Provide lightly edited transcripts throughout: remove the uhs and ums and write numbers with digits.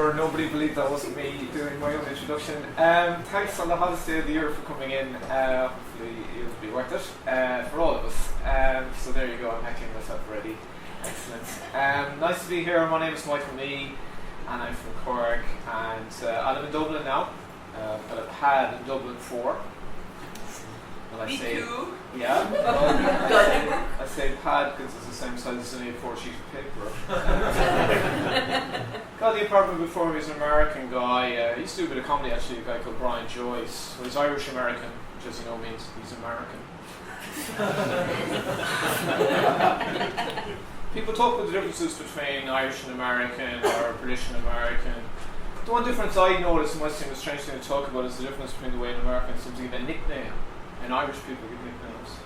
sure nobody believed that wasn't me doing my own introduction. Thanks on the hottest day of the year for coming in. Hopefully it'll be worth it for all of us. So there you go, I'm heckling myself already. Excellent. Nice to be here. My name is Michael Mee and I'm from Cork, and I live in Dublin now. But I've had in Dublin for. Well, Me too. Yeah. I say pad because it's the same size as an A4 sheet of paper. Got the apartment before me. He was an American guy. He used to do a bit of comedy actually, a guy called Brian Joyce. Well, he's Irish American, which as you know means he's American. People talk about the differences between Irish and American or British and American. The one difference I noticed, and might seem a strange thing to talk about, is the difference between the way an American seems to give a nickname and Irish people give nicknames.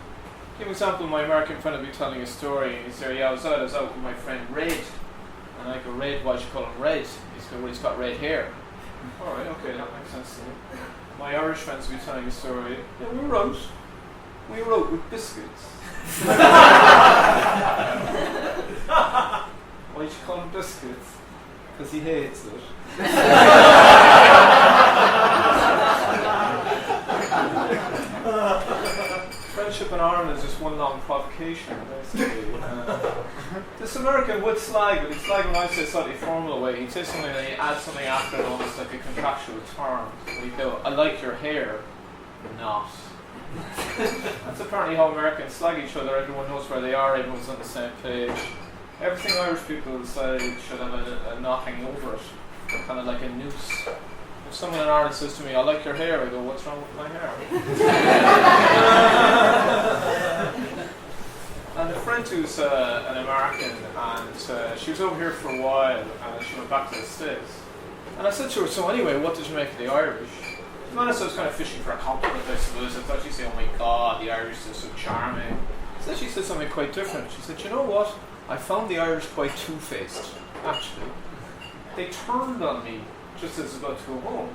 Give an example, my American friend would be telling a story, and he'd say, yeah, I was out with my friend Red. And I go, Red, why'd you call him Red? He's go, well, he's got red hair. Alright, okay, that makes sense to me. My Irish friends would be telling a story, yeah, we were out with biscuits. Why'd you call him biscuits? Because he hates it. Friendship in Ireland is just one long provocation, basically. This American would slag, but he'd slag when I say a slightly formal way. He'd say something and he'd add something after it, almost like a contractual term. He'd go, I like your hair, not. That's apparently how Americans slag each other. Everyone knows where they are, everyone's on the same page. Everything Irish people say should have a knot hanging over it, kind of like a noose. If someone in Ireland says to me, I like your hair, I go, what's wrong with my hair? And a friend who's an American, and she was over here for a while, and she went back to the States. And I said to her, so anyway, what did you make of the Irish? To be honest, I was kind of fishing for a compliment, I suppose. I thought she'd say, oh my God, the Irish are so charming. Instead she said something quite different. She said, you know what? I found the Irish quite two-faced, actually. They turned on me just as I was about to go home.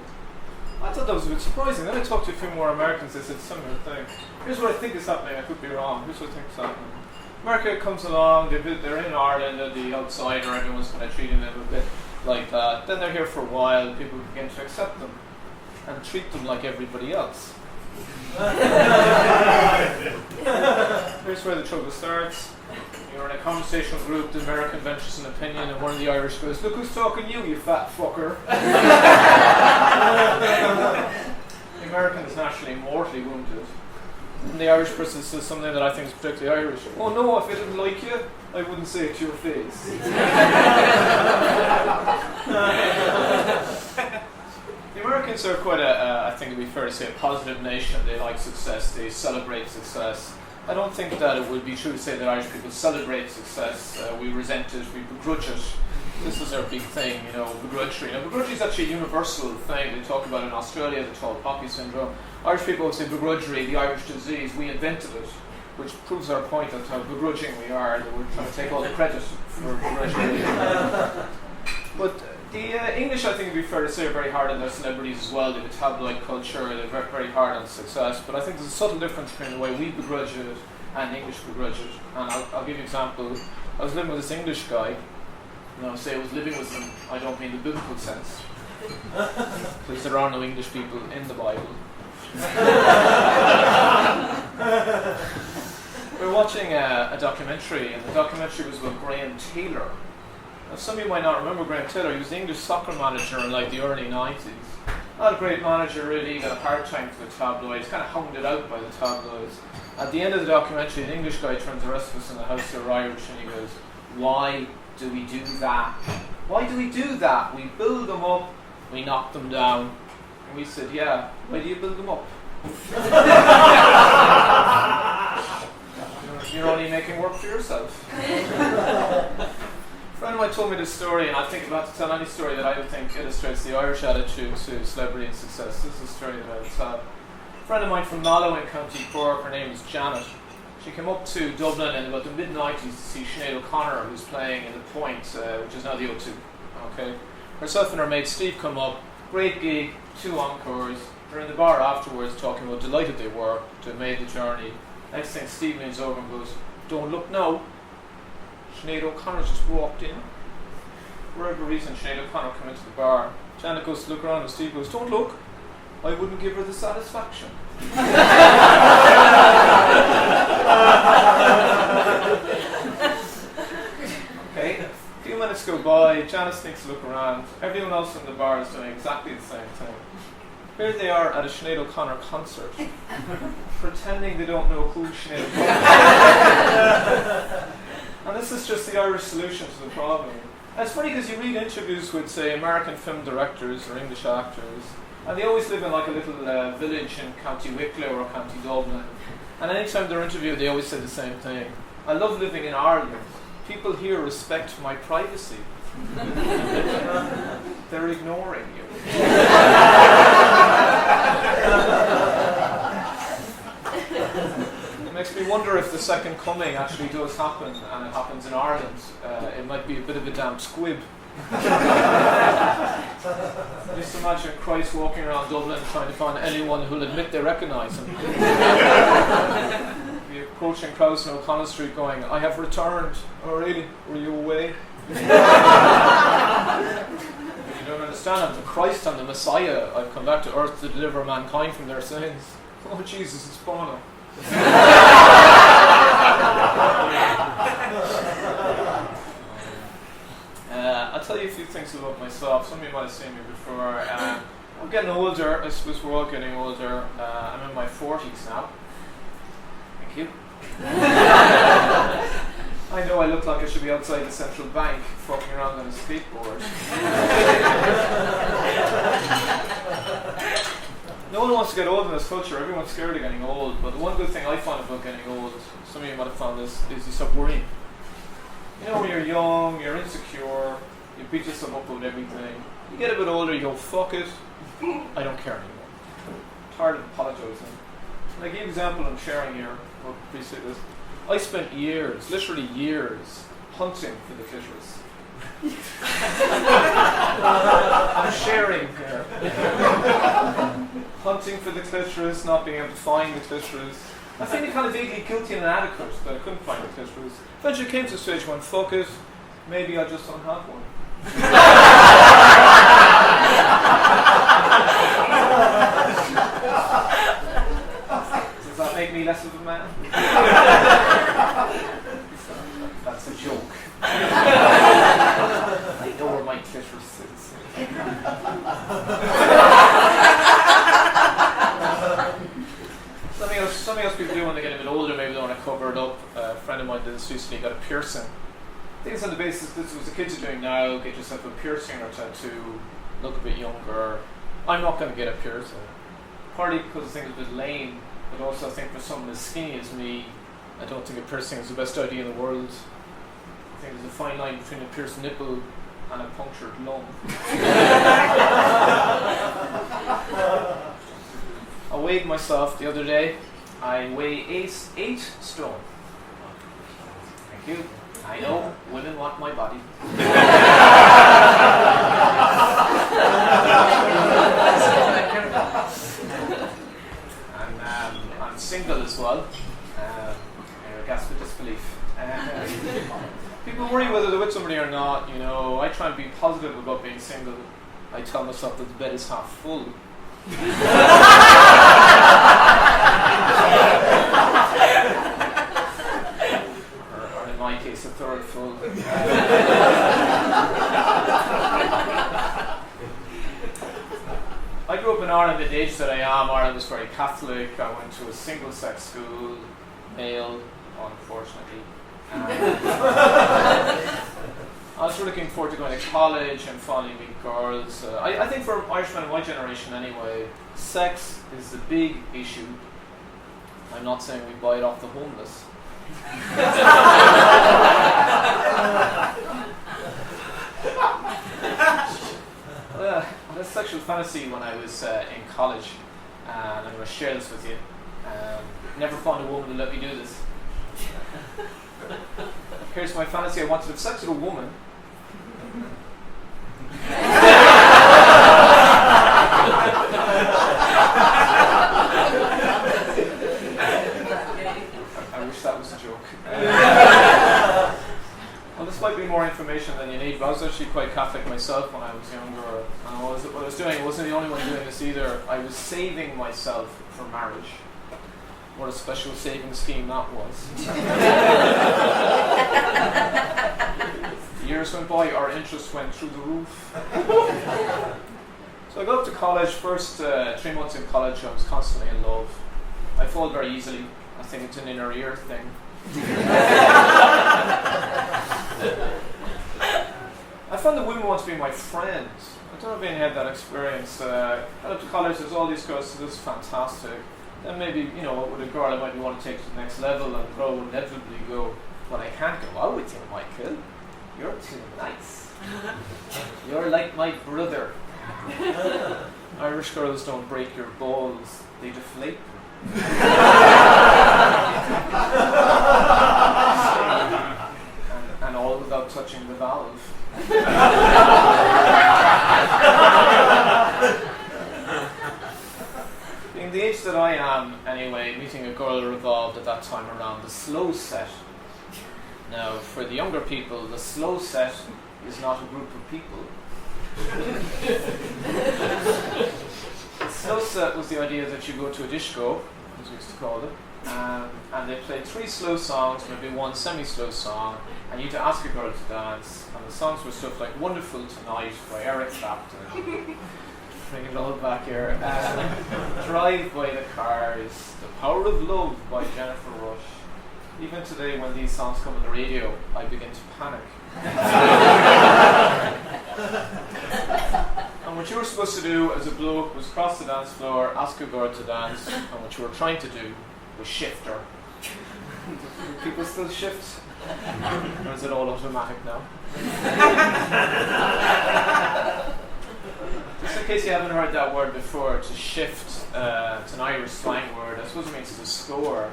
I thought that was a bit surprising. Then I talked to a few more Americans, they said a similar thing. Here's what I think is happening, I could be wrong. Here's what I think is happening. America comes along, they're in Ireland, they're the outsider, everyone's kind of treating them a bit like that. Then they're here for a while, people begin to accept them and treat them like everybody else. Here's where the trouble starts. You're in a conversational group, the American ventures an opinion, and one of the Irish goes, look who's talking to you, you fat fucker. The American is naturally mortally wounded. And the Irish person says something that I think is particularly Irish. Oh no, if I didn't like you, I wouldn't say it to your face. The Americans are quite I think it'd be fair to say, a positive nation. They like success, they celebrate success. I don't think that it would be true to say that Irish people celebrate success. We resent it, we begrudge it. This is our big thing, begrudgery. Now, begrudgery is actually a universal thing. They talk about it in Australia, the tall poppy syndrome. Irish people would say begrudgery, the Irish disease, we invented it, which proves our point of how begrudging we are, that we're trying to take all the credit for begrudgery. But the English, I think it'd be fair to say, are very hard on their celebrities as well. They have a tabloid culture, they're very, very hard on success. But I think there's a subtle difference between the way we begrudge it and English begrudge it. And I'll give you an example. I was living with this English guy. When I say I was living with him, I don't mean the biblical sense. Because there are no English people in the Bible. We were watching a documentary, and the documentary was about Graham Taylor. Now, some of you might not remember Graham Taylor. He was the English soccer manager in the early 90s. Not a great manager really, got a hard time for the tabloids, kind of hounded out by the tabloids. At the end of the documentary, the English guy turns to the rest of us in the house who are Irish and he goes, why do we do that? Why do we do that? We build them up, we knock them down. And we said, yeah, why do you build them up? You're only making work for yourself. A friend of mine told me this story, and I think I'm about to tell any story that I would think illustrates the Irish attitude to celebrity and success. This is a story that I would tell. A friend of mine from Mallow in County Cork, her name is Janet. She came up to Dublin in about the mid-90s to see Sinead O'Connor, who's playing in the Point, which is now the O2. Okay. Herself and her mate Steve come up, great gig, 2 encores. They're in the bar afterwards talking about how delighted they were to have made the journey. Next thing, Steve leans over and goes, don't look now. Sinead O'Connor just walked in. for whatever reason, Sinead O'Connor come into the bar. Janet goes to look around and Steve goes, "Don't look. I wouldn't give her the satisfaction." Okay, a few minutes go by, Janet sneaks to look around. Everyone else in the bar is doing exactly the same thing. Here they are at a Sinead O'Connor concert, pretending they don't know who Sinead O'Connor is. And this is just the Irish solution to the problem. And it's funny because you read interviews with, say, American film directors or English actors, and they always live in like a little village in County Wicklow or County Dublin. And anytime they're interviewed, they always say the same thing. "I love living in Ireland. People here respect my privacy." They're ignoring you. It makes me wonder if the second coming actually does happen, and it happens in Ireland. It might be a bit of a damn squib. Just imagine Christ walking around Dublin trying to find anyone who'll admit they recognise him. Be approaching crowds in O'Connell Street going, "I have returned." "Oh really? Were you away?" "You don't understand, I'm the Christ, I'm the Messiah. I've come back to earth to deliver mankind from their sins." "Oh Jesus, it's Bono." I'll tell you a few things about myself. Some of you might have seen me before. I'm getting older. I suppose we're all getting older. I'm in my 40s now. Thank you. I know I look like I should be outside the central bank fucking around on a skateboard. No one wants to get old in this culture. Everyone's scared of getting old. But the one good thing I find about getting old, some of you might have found this, is you stop worrying. You know, when you're young, you're insecure, you beat yourself up about everything. You get a bit older, you go, "Fuck it, I don't care anymore. I'm tired of apologising." And I give you an example I'm sharing here. I'll appreciate this. I spent years, literally years, hunting for the clitoris. I'm sharing here. Hunting for the clitoris, not being able to find the clitoris. I feeling kind of vaguely guilty and inadequate that I couldn't find the clitoris. Eventually came to a stage when, "Fuck it, maybe I just don't have one." Does that make me less of a man? That's a joke. I know where my clitoris sits. Something else people do when they get a bit older, maybe they want to cover it up. A friend of mine did this recently, got a piercing. I think it's on the basis this was the kids are doing now, get yourself a piercing or tattoo, look a bit younger. I'm not going to get a piercing. Partly because I think it's a bit lame, but also I think for someone as skinny as me, I don't think a piercing is the best idea in the world. I think there's a fine line between a pierced nipple and a punctured lung. I weighed myself the other day. I weigh 8 stone. Thank you. I know women want my body. And I'm single as well. I gasp with disbelief. People worry whether they're with somebody or not. You know, I try and be positive about being single. I tell myself that the bed is half full. or in my case, a third full. I grew up in Ireland at the age that I am. Ireland was very Catholic. I went to a single-sex school, male, unfortunately. I was really looking forward to going to college and finally meet girls. I think for Irishmen of my generation anyway, sex is the big issue. I'm not saying we buy it off the homeless. I had a sexual fantasy when I was in college, and I'm going to share this with you. Never found a woman to let me do this. Here's my fantasy. I wanted to have sex with a woman. I wish that was a joke. Well, this might be more information than you need, but I was actually quite Catholic myself when I was younger, and what I was doing, I wasn't the only one doing this either. I was saving myself for marriage. What a special saving scheme that was. The years went by, our interest went through the roof. So I got up to college. First 3 months in college, I was constantly in love. I fall very easily. I think it's an inner ear thing. I found that women want to be my friends. I don't know if anyone had that experience. I got up to college, there's all these girls, so this is fantastic. Then maybe, with a girl I might want to take to the next level, and the girl would inevitably go, well, I can't go out with you, Michael. You're too nice. You're like my brother. Irish girls don't break your balls, they deflate them. and all without touching the valve. Being the age that I am, anyway, meeting a girl revolved at that time around the slow set. Now, for the younger people, the slow set is not a group of people. The slow set was the idea that you go to a disco, as we used to call it, and they played 3 slow songs, maybe 1 semi-slow song, and you had to ask a girl to dance, and the songs were stuff like Wonderful Tonight by Eric Clapton, bring it all back here, Drive by the Cars, The Power of Love by Jennifer Rush. Even today, when these songs come on the radio, I begin to panic. And what you were supposed to do as a bloke was cross the dance floor, ask a girl to dance, and what you were trying to do was shift her. Do people still shift? Or is it all automatic now? Just in case you haven't heard that word before, to shift, it's an Irish slang word. I suppose it means to score.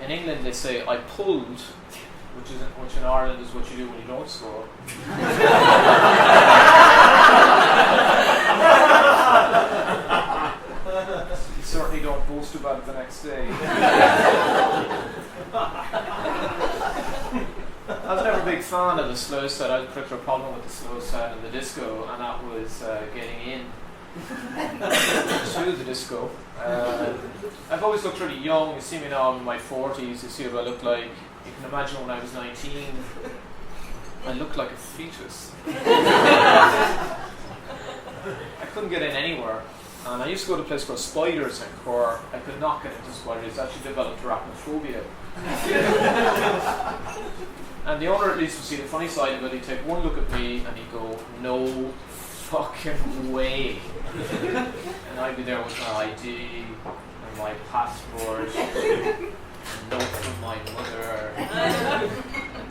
In England they say, I pulled, which in Ireland is what you do when you don't score. You certainly don't boast about it the next day. I was never a big fan of the slow set. I had a particular problem with the slow set in the disco, and that was getting in to the disco. I've always looked really young. You see me now, I'm in my 40s. You see what I look like. You can imagine when I was 19, I looked like a fetus. I couldn't get in anywhere. And I used to go to a place called Spiders in Cork. I could not get into Spiders. I actually developed arachnophobia. And the owner at least would see the funny side of it. He'd take one look at me and he'd go, no fucking way. And I'd be there with my ID and my passport, a note from my mother, a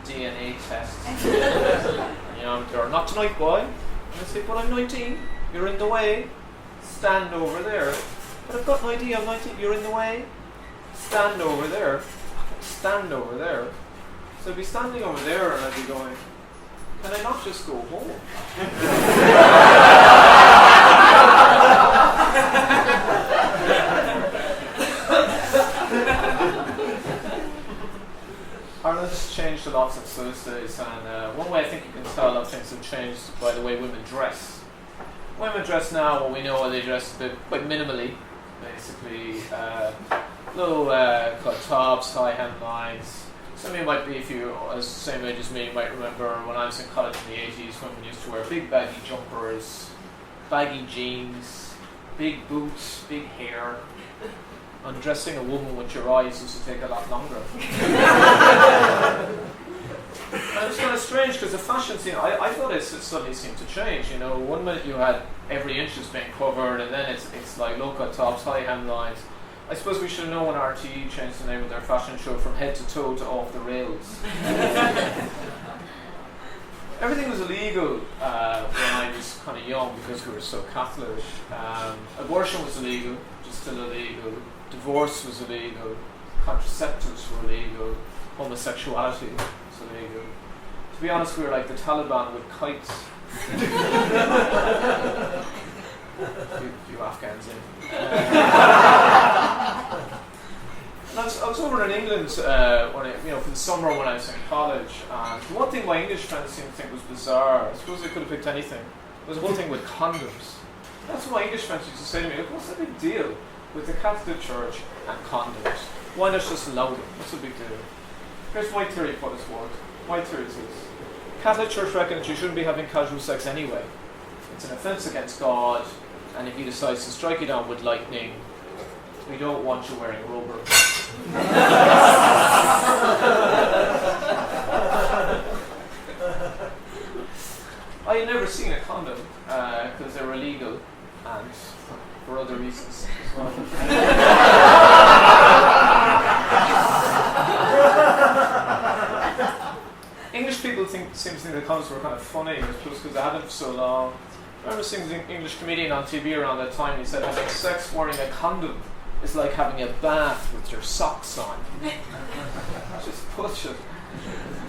DNA test. And I'm there, not tonight, boy. And I say, but I'm 19, you're in the way. Stand over there. But I've got an ID, I'm 19, you're in the way. Stand over there. Stand over there. So I'd be standing over there and I'd be going, can I not just go home? Ireland's changed a lot since those days, and one way I think you can tell that things have changed is by the way women dress. Women dress now, what we know, they dress a bit quite minimally, basically low cut tops, high hemlines. Some of you might be, if you are the same age as me, you might remember when I was in college in the 80s, women used to wear big baggy jumpers, baggy jeans, big boots, big hair. Undressing a woman with your eyes used to take a lot longer. And it was kind of strange because the fashion scene, I thought it suddenly seemed to change. One minute you had every inch is being covered, and then it's like low-cut tops, high hemlines. I suppose we should know when RTE changed the name of their fashion show from head to toe to off the rails. Everything was illegal when I was kind of young because we were so Catholic. Abortion was illegal, which is still illegal. Divorce was illegal. Contraceptives were illegal. Homosexuality was illegal. To be honest, we were like the Taliban with kites. few Afghans in. I was over in England England for the summer when I was in college, and the one thing my English friends seemed to think was bizarre, I suppose they could have picked anything, was the whole thing with condoms. That's what my English friends used to say to me, like, what's the big deal with the Catholic Church and condoms? Why not just allow them? What's the big deal? Here's my theory for this word. My theory is this. Catholic Church reckons you shouldn't be having casual sex anyway. It's an offence against God, and if he decides to strike you down with lightning, we don't want you wearing rubber. I had never seen a condom because they're illegal and for other reasons as well. English people seem to think the condoms were kind of funny, because they had them for so long. I remember seeing an English comedian on TV around that time, and he said having sex wearing a condom is like having a bath with your socks on. Just bullshit.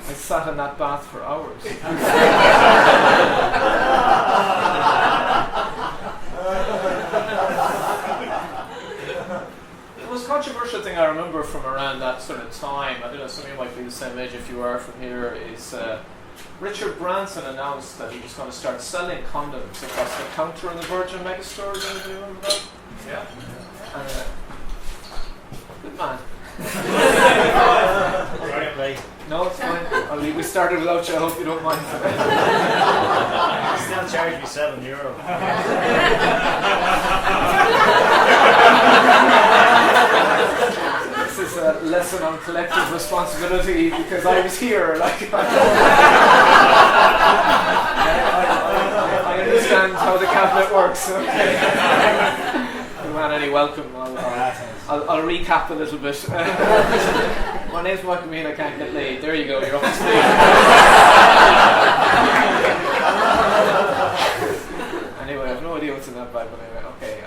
I sat in that bath for hours. The most controversial thing I remember from around that sort of time, I don't know, some of you might be the same age if you are from here, is Richard Branson announced that he was going to start selling condoms across the counter in the Virgin megastore. Does anybody remember that? Yeah. And, good man. No, it's fine. I'll leave. We started without you. I hope you don't mind. Still charge me €7. This is a lesson on collective responsibility because I was here. Like, I understand how the cabinet works. Okay. Good man, anyway, welcome. I'll recap a little bit. My name's Michael Mee and I can't get laid. There you go, you're up to speed. Anyway, I have no idea what's in that bag, but anyway, okay.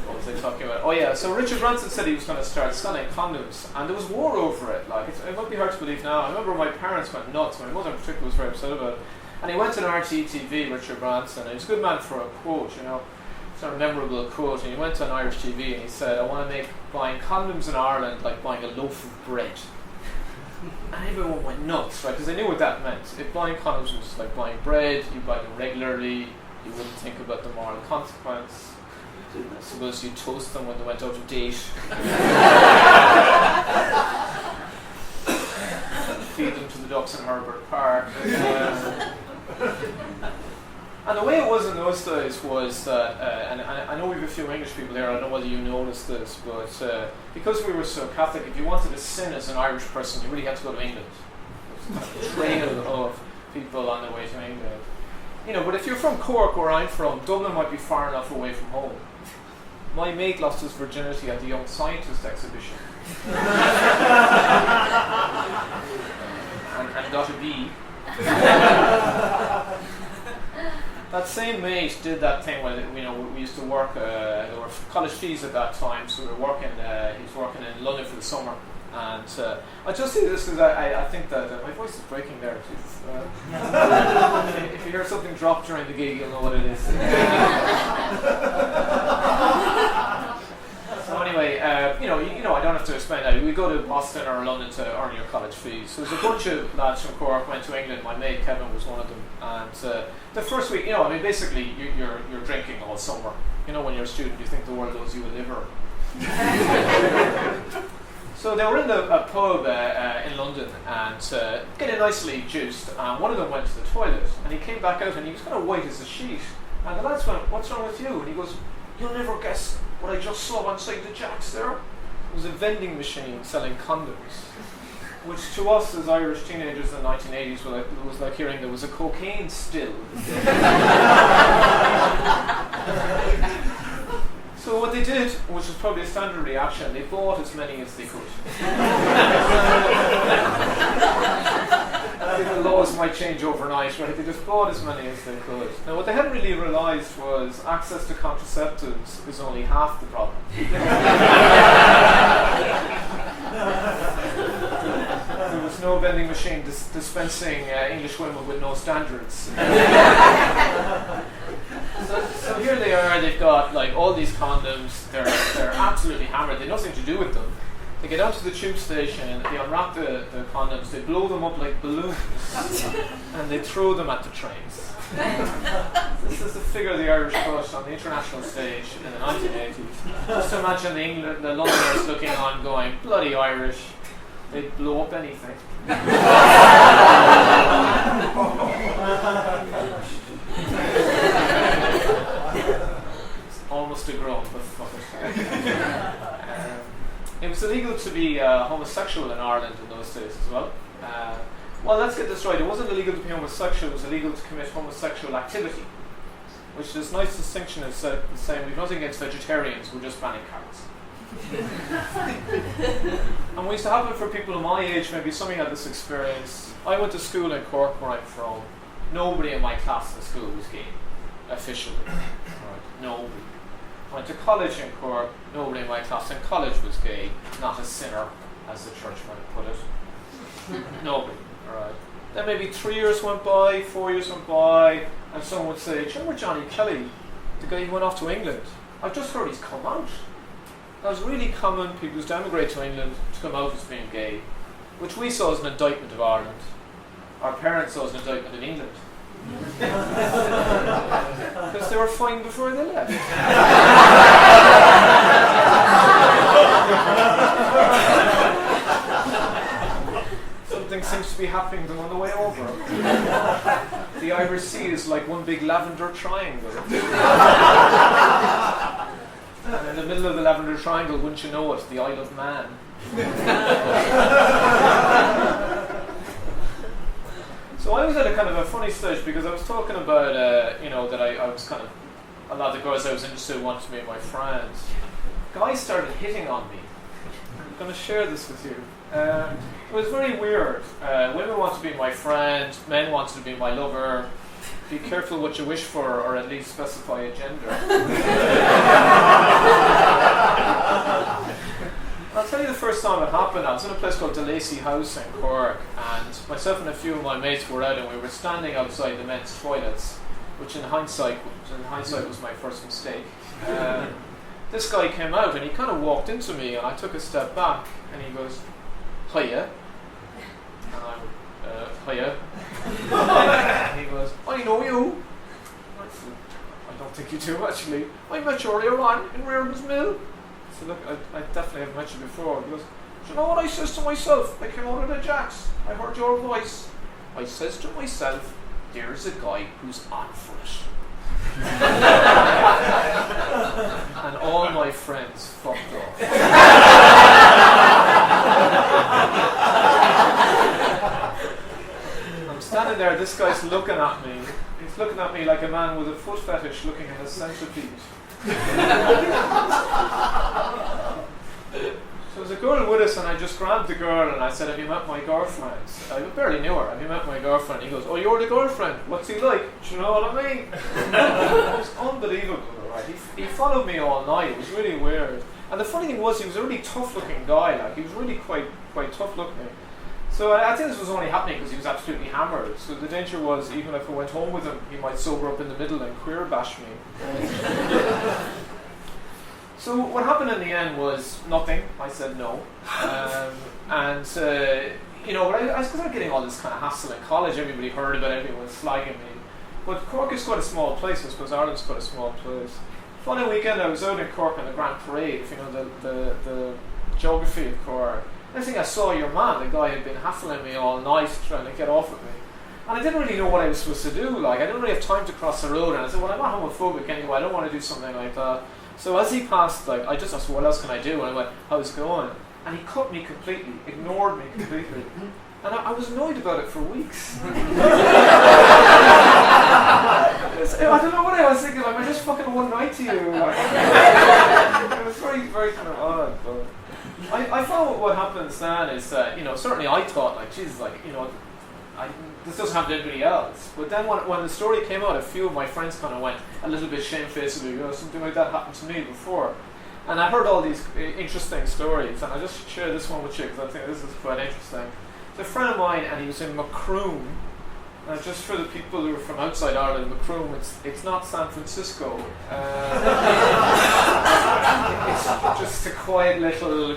What was I talking about? Oh yeah, so Richard Branson said he was going to start selling condoms, and there was war over it. Like, it might be hard to believe now. I remember my parents went nuts. My mother in particular was very upset about it. And he went to an RTÉ, Richard Branson, and he was a good man for a quote, you know. Sort of memorable quote, and he went to an Irish TV and he said, I want to make buying condoms in Ireland like buying a loaf of bread. And everyone went nuts, right, because they knew what that meant. If buying condoms was like buying bread, you buy them regularly, you wouldn't think about the moral consequence. I suppose you'd toast them when they went out to date. Feed them to the ducks in Herbert Park. And the way it was in those days was that, and I know we have a few English people here, I don't know whether you noticed this, but because we were so Catholic, if you wanted to sin as an Irish person, you really had to go to England. It was a trail of people on their way to England. You know, but if you're from Cork, where I'm from, Dublin might be far enough away from home. My mate lost his virginity at the Young Scientist exhibition. and got a B. That same mate did that thing where, you know, we used to work, there were college fees at that time, so we were working, he was working in London for the summer. And I just say this because I think that my voice is breaking there. If you hear something drop during the gig, you'll know what it is. So anyway, you know, I don't have to explain that. We go to Boston or London to earn your college fees. So there's a bunch of lads from Cork went to England. My mate Kevin was one of them. And the first week, you know, I mean, basically you're drinking all summer. You know, when you're a student, you think the world owes you a liver. So they were in a pub in London and getting nicely juiced. And one of them went to the toilet and he came back out and he was kind of white as a sheet. And the lads went, "What's wrong with you?" And he goes, "You'll never guess what I just saw inside the jacks there." It was a vending machine selling condoms, which to us as Irish teenagers in the 1980s was like hearing there was a cocaine still. So what they did, which was probably a standard reaction, they bought as many as they could. I think the laws might change overnight, right? They just bought as many as they could. Now what they hadn't really realised was access to contraceptives is only half the problem. There was no vending machine dispensing English women with no standards. So here they are, they've got like all these condoms, they're absolutely hammered, they've nothing to do with them. They get out to the tube station, they unwrap the condoms, they blow them up like balloons, and they throw them at the trains. This is the figure of the Irish put on the international stage in the 1980s. Just imagine the Londoners looking on going, bloody Irish, they'd blow up anything. Almost a groan, but fuck it. It was illegal to be homosexual in Ireland in those days as well. Well, let's get this right. It wasn't illegal to be homosexual, it was illegal to commit homosexual activity. Which is a nice distinction is saying we've nothing against vegetarians, we're just banning carrots. And we used to have it for people of my age, maybe some of you had this experience. I went to school in Cork where I'm from. Nobody in my class in school was gay, officially. Right? Nobody. I went to college in Cork, nobody in my class in college was gay, not a sinner, as the church might have put it. Nobody, alright. Then maybe 3 years went by, 4 years went by, and someone would say, do you remember Johnny Kelly, the guy who went off to England? I've just heard he's come out. That was really common, people used to emigrate to England to come out as being gay, which we saw as an indictment of Ireland. Our parents saw as an indictment of England. Because they were fine before they left. Something seems to be happening to them on the way over. The Irish Sea is like one big lavender triangle. And in the middle of the lavender triangle, wouldn't you know it, the Isle of Man. So I was at a kind of a funny stage because I was talking about, that I was kind of, a lot of the girls I was interested in wanted to be my friends. Guys started hitting on me. I'm going to share this with you. It was very weird. Women wanted to be my friend, men wanted to be my lover. Be careful what you wish for, or at least specify a gender. I'll tell you the first time it happened. I was in a place called DeLacy House in Cork, and myself and a few of my mates were out, and we were standing outside the men's toilets, which in hindsight was my first mistake. This guy came out, and he kind of walked into me, and I took a step back, and he goes, "Hiya," and I'm, "Hiya." And he goes, "I know you." I said, "I don't think you do actually. I met you earlier on in Reardon's Mill." So look, I definitely have met you before. He goes, "Do you know what I says to myself? I came out of the jacks. I heard your voice. I says to myself, there's a guy who's on for it." And all my friends fucked off. I'm standing there, this guy's looking at me. He's looking at me like a man with a foot fetish looking at a centipede. So there's a girl with us, and I just grabbed the girl and I said, "Have you met my girlfriend?" I barely knew her. "Have you met my girlfriend?" He goes, "Oh, you're the girlfriend. What's he like? Do you know what I mean?" It was unbelievable, right? He followed me all night. It was really weird. And the funny thing was, he was a really tough-looking guy. Like, he was really quite tough-looking. So I think this was only happening because he was absolutely hammered. So the danger was, even if I went home with him, he might sober up in the middle and queer bash me. So what happened in the end was nothing. I said no. I was getting all this kind of hassle in college. Everybody heard about it. Everyone was slagging me. But Cork is quite a small place. I suppose Ireland's quite a small place. Funny weekend, I was out in Cork on the Grand Parade, if you know the geography of Cork. Next thing I saw, your man, the guy had been hassling me all night trying to get off with me. And I didn't really know what I was supposed to do. Like, I didn't really have time to cross the road. And I said, well, I'm not homophobic anyway. I don't want to do something like that. So as he passed, like, I just asked, what else can I do? And I went, how's it going? And he cut me completely, ignored me completely. And I was annoyed about it for weeks. I don't know what I was thinking. Like, I just fucking one night to you. Like, it was very, very kind of odd. But I found what happens then is that, certainly I thought, like, Jesus, like, this doesn't happen to anybody else. But then when the story came out, a few of my friends kind of went a little bit shamefacedly, something like that happened to me before. And I heard all these interesting stories, and I just share this one with you because I think this is quite interesting. It's a friend of mine, and he was in Macroom, Just for the people who are from outside Ireland, Macroom, it's not San Francisco. It's just a quiet little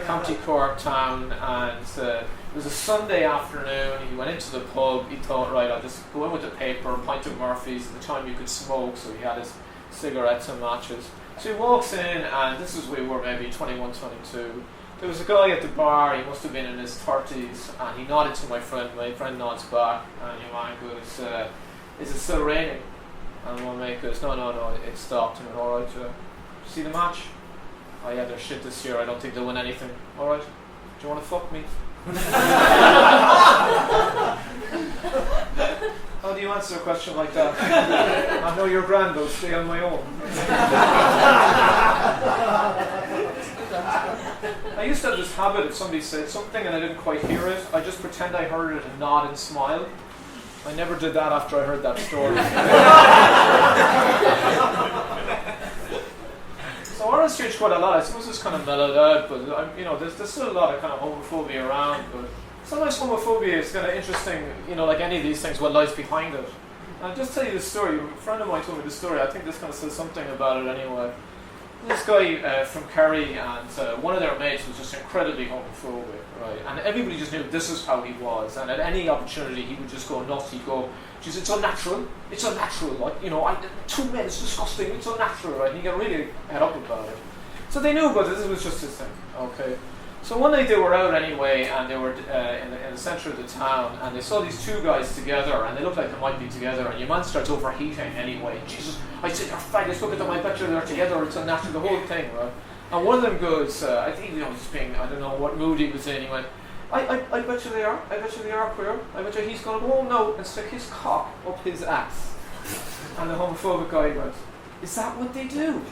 County Cork town, and it was a Sunday afternoon. He went into the pub. He thought, right, I'll just go in with the paper, a pint of Murphy's. At the time you could smoke, so he had his cigarettes and matches. So he walks in, and we were maybe 21, 22. There was a guy at the bar. He must have been in his 30s, and he nodded to my friend. My friend nods back, and your man goes, "Is it still raining?" And my mate goes, "No, it stopped." And all right, see the match? Oh yeah, they're shit this year. I don't think they'll win anything. All right, do you want to fuck me? How do you answer a question like that? I know you're grand, I'll stay on my own. I used to have this habit, if somebody said something and I didn't quite hear it, I just pretend I heard it and nod and smile. I never did that after I heard that story. So Ireland's changed quite a lot. I suppose it's kind of mellowed out, but there's still a lot of kind of homophobia around. But sometimes homophobia is kind of interesting, like any of these things, what lies behind it. And I'll just tell you this story. A friend of mine told me this story. I think this kind of says something about it anyway. This guy from Kerry, and one of their mates was just incredibly homophobic, right? And everybody just knew this is how he was. And at any opportunity, he would just go nuts. He'd go, "Geez, it's unnatural. It's unnatural. Like, two men, it's disgusting. It's unnatural, right?" And he got really head up about it. So they knew about this was just his thing, okay? So one night they were out anyway, and they were in the centre of the town, and they saw these two guys together, and they looked like they might be together, and your man starts overheating anyway. Jesus, I said, "They're faggots, look at them, I bet you they're together, it's unnatural," the whole thing, right? And one of them goes, I think he was being, I don't know what mood he was in, he went, I bet you they are, I bet you they are queer, I bet you he's going to go, "Oh no," and stick his cock up his ass. And the homophobic guy went, "Is that what they do?"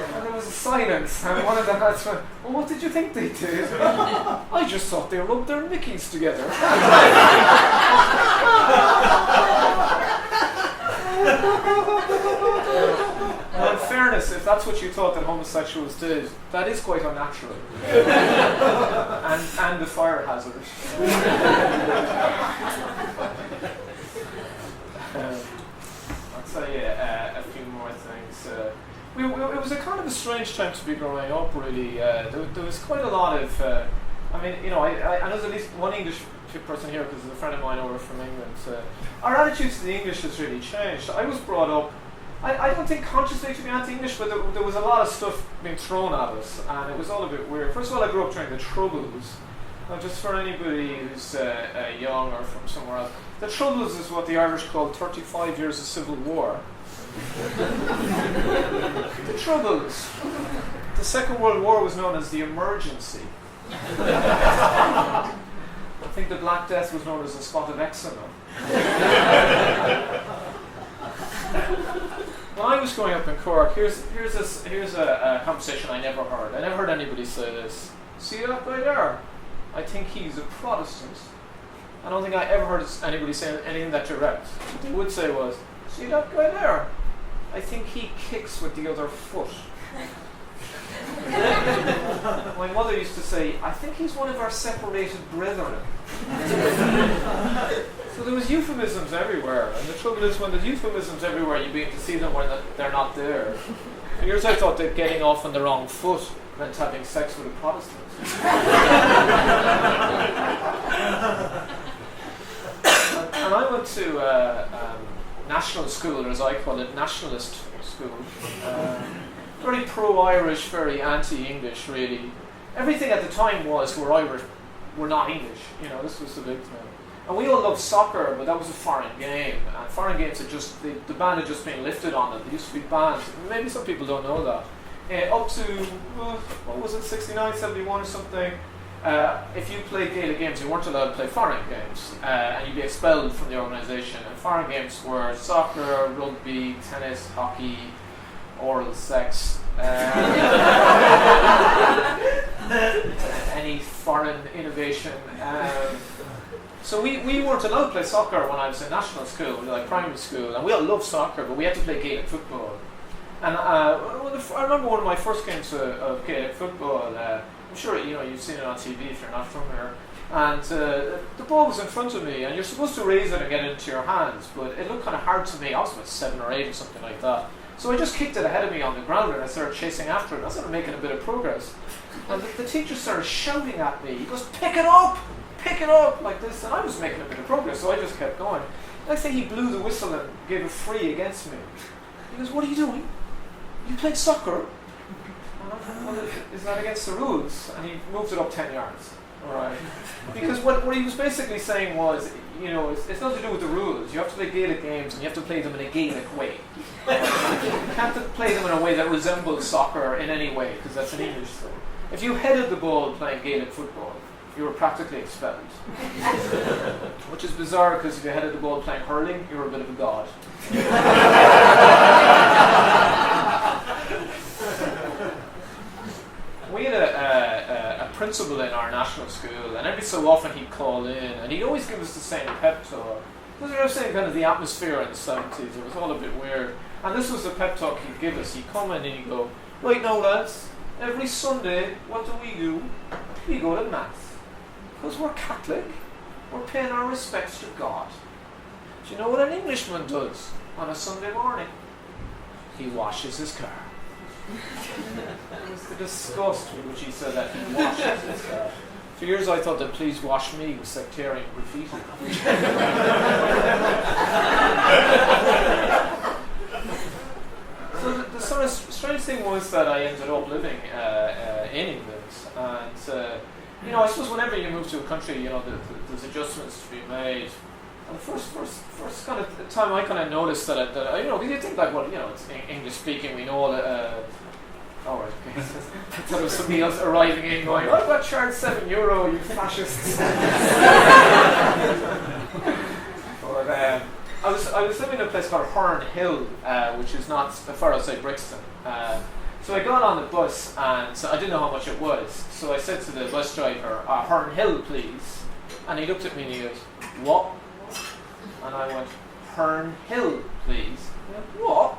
And there was a silence, and one of the lads went, "Well, what did you think they did?" "I just thought they rubbed their mickeys together." Well, in fairness, if that's what you thought that homosexuals did, that is quite unnatural. and a fire hazard. I'll tell you a few more things. It was a kind of a strange time to be growing up, really. There was quite a lot of... I know there's at least one English person here, because there's a friend of mine over from England. Our attitude to the English has really changed. I was brought up, I don't think consciously to be anti-English, but there was a lot of stuff being thrown at us, and it was all a bit weird. First of all, I grew up during the Troubles. Now, just for anybody who's young or from somewhere else, the Troubles is what the Irish called 35 years of civil war. The Troubles. The Second World War was known as the Emergency. I think the Black Death was known as a spot of eczema. When I was growing up in Cork, here's a conversation I never heard. I never heard anybody say this. "See that guy there? I think he's a Protestant." I don't think I ever heard anybody say anything that direct. What they would say was, "See that guy there? I think he kicks with the other foot." My mother used to say, "I think he's one of our separated brethren." So there was euphemisms everywhere, and the trouble is when there's euphemisms everywhere, you begin to see them when they're not there. For years I thought that getting off on the wrong foot meant having sex with a Protestant. And I went to national school, or as I call it, nationalist school. Very pro-Irish, very anti-English, really. Everything at the time was we're Irish, we're not English. This was the big thing. And we all loved soccer, but that was a foreign game. And foreign games had just, the ban had just been lifted on it. They used to be banned. Maybe some people don't know that. Up to, what was it, 69, 71 or something. If you played Gaelic games, you weren't allowed to play foreign games. And you'd be expelled from the organisation. And foreign games were soccer, rugby, tennis, hockey, oral sex, any foreign innovation. So we weren't allowed to play soccer when I was in national school, like primary school, and we all loved soccer, but we had to play Gaelic football. And I remember one of my first games of Gaelic football. I'm sure you've seen it on TV if you're not from here. And the ball was in front of me, and you're supposed to raise it and get it into your hands, but it looked kind of hard to me. I was about 7 or 8 or something like that. So I just kicked it ahead of me on the ground, and I started chasing after it. I started making a bit of progress. And the teacher started shouting at me. He goes, pick it up, like this. And I was making a bit of progress, so I just kept going. Next thing, he blew the whistle and gave a free against me. He goes, what are you doing? You played soccer? And I thought, well, is that against the rules? And he moved it up 10 yards. Right. Because what he was basically saying was, it's nothing to do with the rules. You have to play Gaelic games, and you have to play them in a Gaelic way. You can't play them in a way that resembles soccer in any way, because that's an English thing. If you headed the ball playing Gaelic football, you were practically expelled. Which is bizarre, because if you headed the ball playing hurling, you were a bit of a god. We had a principal in our national school, and every so often he'd call in, and he'd always give us the same pep talk. Because we were saying kind of the atmosphere in the 70s, it was all a bit weird. And this was the pep talk he'd give us. He'd come in and he'd go, right now lads, every Sunday, what do? We go to Mass. Because we're Catholic, we're paying our respects to God. Do you know what an Englishman does on a Sunday morning? He washes his car. It was the disgust with which he said that he washes his car. For years I thought that please wash me was sectarian graffiti. So the sort of strange thing was that I ended up living in England, and I suppose whenever you move to a country, there's adjustments to be made. And the first kind of time I kind of noticed that because you think like, well, it's English speaking, we know all all right, okay. I thought it was somebody else arriving in going, I got charged €7, you fascists. But I was living in a place called Herne Hill, which is not far outside Brixton. So I got on the bus, and I didn't know how much it was. So I said to the bus driver, Herne Hill, please. And he looked at me and he goes, what? And I went, Herne Hill, please. He went, what?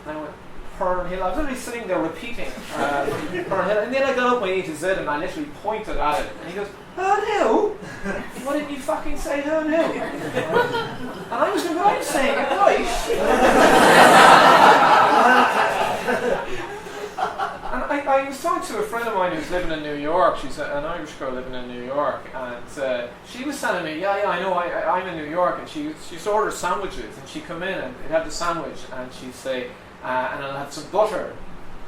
And I went, Herne Hill. I was literally sitting there repeating Herne Hill. And then I got up my A to Z and I literally pointed at it. And he goes, Herne Hill? Why didn't you fucking say Herne Hill? And I was going, I'm saying it right. And I was talking to a friend of mine who's living in New York. She's an Irish girl living in New York, and she was telling me, yeah, I know, I'm in New York, and she used to order sandwiches, and she'd come in and they'd have the sandwich, and she'd say, and I'll have some butter,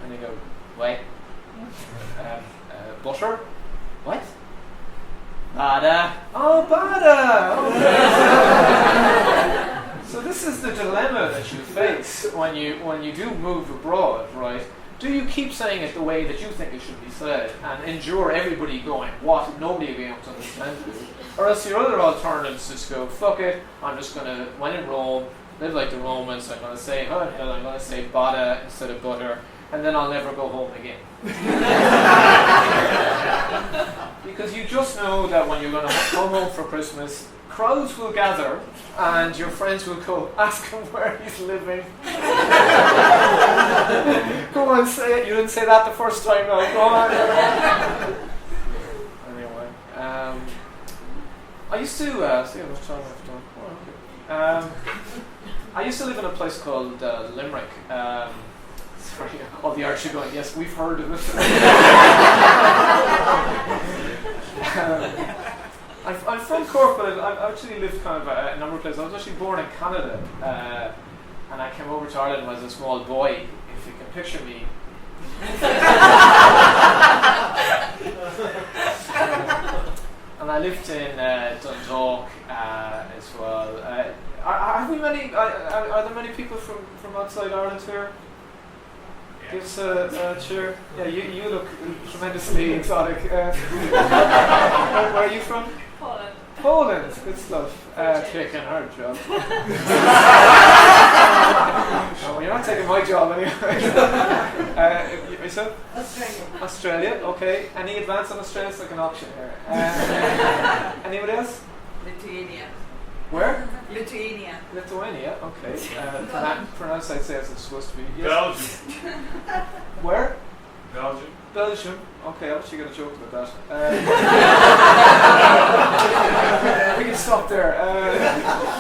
and they go, wait, butter, what? Bada. Oh, bada. Oh, so this is the dilemma that you face when you do move abroad, right? Do you keep saying it the way that you think it should be said and endure everybody going, what? Nobody will be able to understand you. Or else your other alternatives is go, fuck it, I'm just going to, when in Rome, live like the Romans, I'm going to say Herne Hill, I'm going to say bada instead of butter, and then I'll never go home again. Because you just know that when you're going to come home for Christmas, crowds will gather and your friends will go ask him where he's living. Go on, say it. You didn't say that the first time. No, go on. Anyway, I used to see how much time I've done. Oh, okay. I used to live in a place called Limerick. Sorry, all the Irish are going, yes, we've heard of it. I'm from Cork, but I've actually lived kind of a number of places. I was actually born in Canada, and I came over to Ireland when I was a small boy, if you can picture me. And I lived in Dundalk as well. Are there many people from outside Ireland here? Give us a cheer. Yeah, you look tremendously exotic. Where are you from? Poland. Poland, good stuff. Taking our job. Oh, you're not taking my job anyway. Yourself? Australia. Australia, okay. Any advance on Australia? It's like an option here. Anybody else? Lithuania. Where? Lithuania. Lithuania, okay. Pronounced, I'd say, as it's supposed to be. Yes. Belgium. Where? Belgium. Belgium. Okay, I'll actually get a joke about that. We can stop there.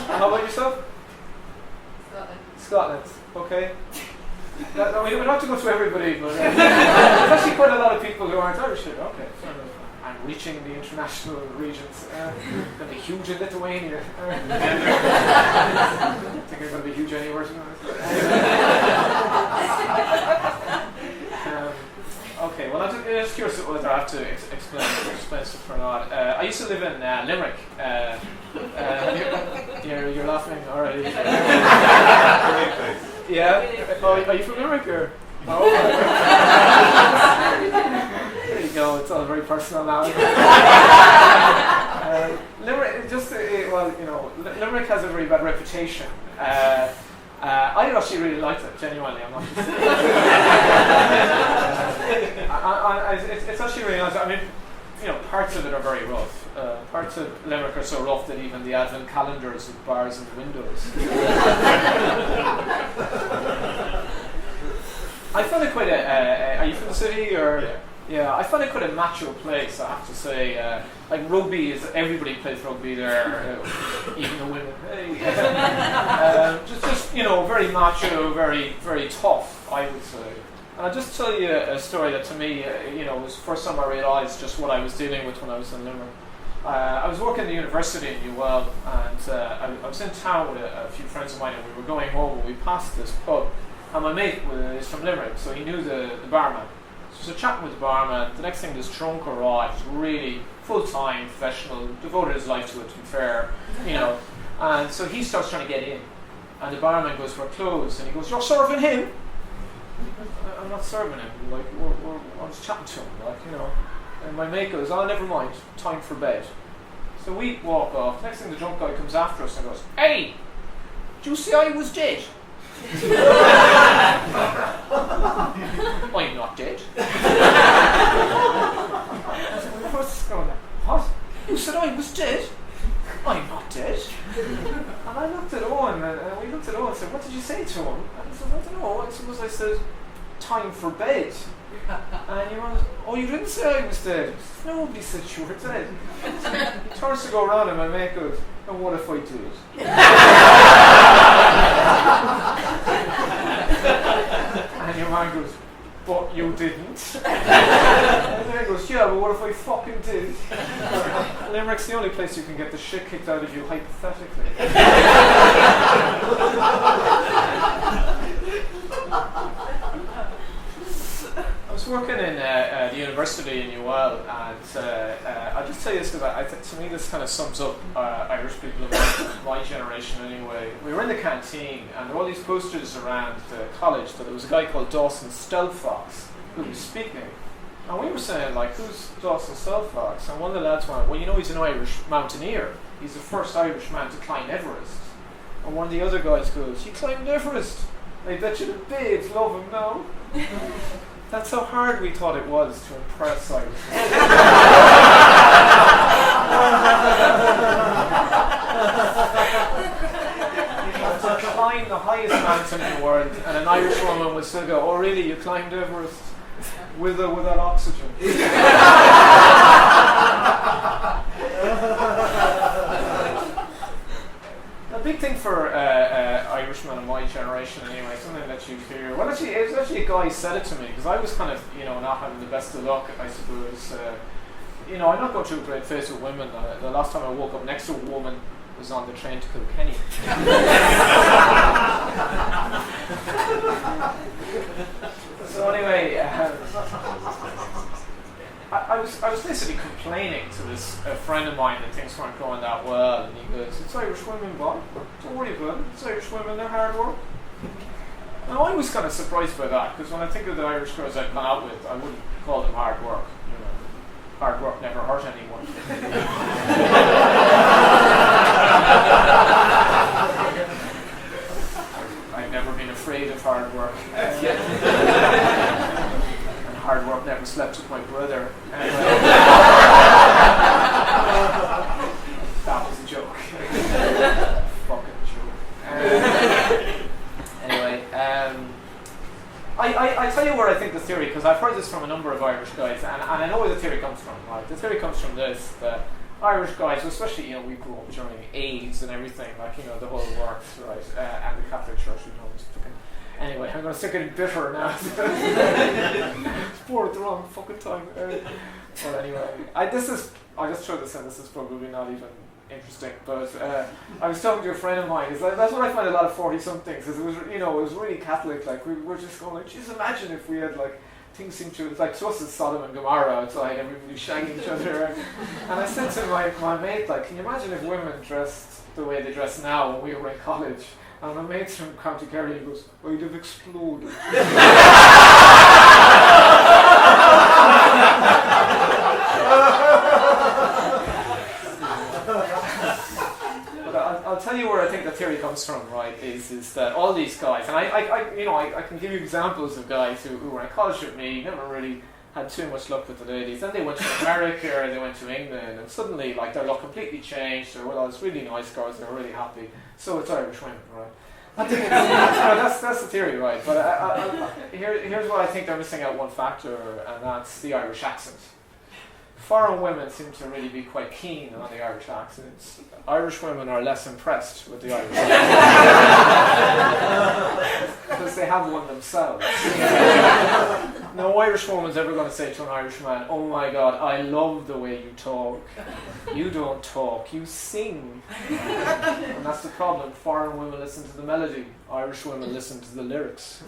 How about yourself? Scotland. Okay. We don't have to go to everybody, but there's actually quite a lot of people who aren't Irish here. Okay. I'm reaching the international regions. Going to be huge in Lithuania. I think I'm going to be huge anywhere. Okay, well, I'm just curious whether I have to explain stuff or not. I used to live in Limerick. You're laughing already. Yeah? Oh, are you from Limerick? Or? Oh, there you go, it's all very personal now. Limerick, Limerick has a very bad reputation. I actually really liked it, genuinely. I'm not. It's actually really nice. I mean, parts of it are very rough. Parts of Limerick are so rough that even the advent calendars have bars in the windows. I found it quite are you from the city or? Yeah, I found it quite a macho place, I have to say. Like rugby everybody plays rugby there, even the women. Hey. Just very macho, very very tough, I would say. And I'll just tell you a story that to me, was the first time I realised just what I was dealing with when I was in Limerick. I was working at the university in Newell, and I was in town with a few friends of mine, and we were going home, and we passed this pub, and my mate is from Limerick, so he knew the barman. So chatting with the barman, the next thing this drunk arrived, really full-time, professional, devoted his life to it, to be fair, and so he starts trying to get in, and the barman goes, "We're closed," and he goes, "You're serving him?" I'm not serving him, I was chatting to him, and my mate goes, "Oh, never mind, time for bed." So we walk off. Next thing, the drunk guy comes after us and goes, "Hey, did you say I was dead?" "I'm not dead." "What? You said I was dead?" "I'm not dead." And I looked at Owen, and we looked at Owen and said, "What did you say to him?" And he said, "I don't know. I suppose I said, time for bed." And you went, "Oh, you didn't say I was dead." "Nobody said you were dead." He turns to go around, and my mate goes, "And what if I did?" And your man goes, "But you didn't." And then he goes, "Yeah, but what if I fucking did?" Limerick's the only place you can get the shit kicked out of you hypothetically. I was working in the university in Newell, and I'll just tell you this because to me this kind of sums up Irish people of my generation anyway. We were in the canteen, and there were all these posters around the college that there was a guy called Dawson Stelfox who was speaking. And we were saying, like, who's Dawson Stelfox? And one of the lads went, "Well, he's an Irish mountaineer. He's the first Irish man to climb Everest." And one of the other guys goes, "He climbed Everest. I bet you the babes love him now." That's how hard we thought it was to impress Irish. To climb the highest mountain in the world, and an Irish woman would still go, "Oh, really? You climbed Everest with or without oxygen?" A big thing for Irishmen of my generation, anyway, something that you hear. Well, actually, it was actually a guy who said it to me because I was kind of, not having the best of luck, I suppose. I'm not going through a great phase with women. The last time I woke up next to a woman was on the train to Kilkenny. So anyway, I was basically complaining to this friend of mine that things weren't going that well, and he goes, "It's Irish women, boy. Don't worry about it. It's Irish women, they're hard work." Now I was kind of surprised by that, because when I think of the Irish girls I've gone out with, I wouldn't call them hard work. Hard work never hurt anyone. I've never been afraid of hard work. And hard work never slept with my brother. Anyway. That was a joke. Fucking theory, because I've heard this from a number of Irish guys, and I know where the theory comes from, right? The theory comes from this, that Irish guys, especially, we grew up during AIDS and everything, the whole works, right? And the Catholic Church, was fucking... Anyway, I'm going to stick it in bitter now. It's poured at the wrong fucking time. But anyway, I just throw this in, this is probably not even interesting, but I was talking to a friend of mine. That's what I find a lot of 40-somethings. Is it was really Catholic. Like we were just going like, just imagine if we had like things seem to it's like to us it's Sodom and Gomorrah outside, everybody shagging each other. And I said to my mate, like, can you imagine if women dressed the way they dress now when we were in college? And my mate from County Kerry goes, well, you'd have exploded. I'll tell you where I think the theory comes from, right, is that all these guys, and I can give you examples of guys who were in college with me, never really had too much luck with the ladies. Then they went to America, or they went to England, and suddenly, like, their luck completely changed. Or, well, it's really nice girls, they're really happy. So it's Irish women, right? I think that's the theory, right? But here's what I think they're missing out one factor, and that's the Irish accent. Foreign women seem to really be quite keen on the Irish accents. Irish women are less impressed with the Irish accent. Because they have one themselves. No Irish woman's ever going to say to an Irish man, oh my God, I love the way you talk. You don't talk, you sing. And that's the problem. Foreign women listen to the melody. Irish women listen to the lyrics.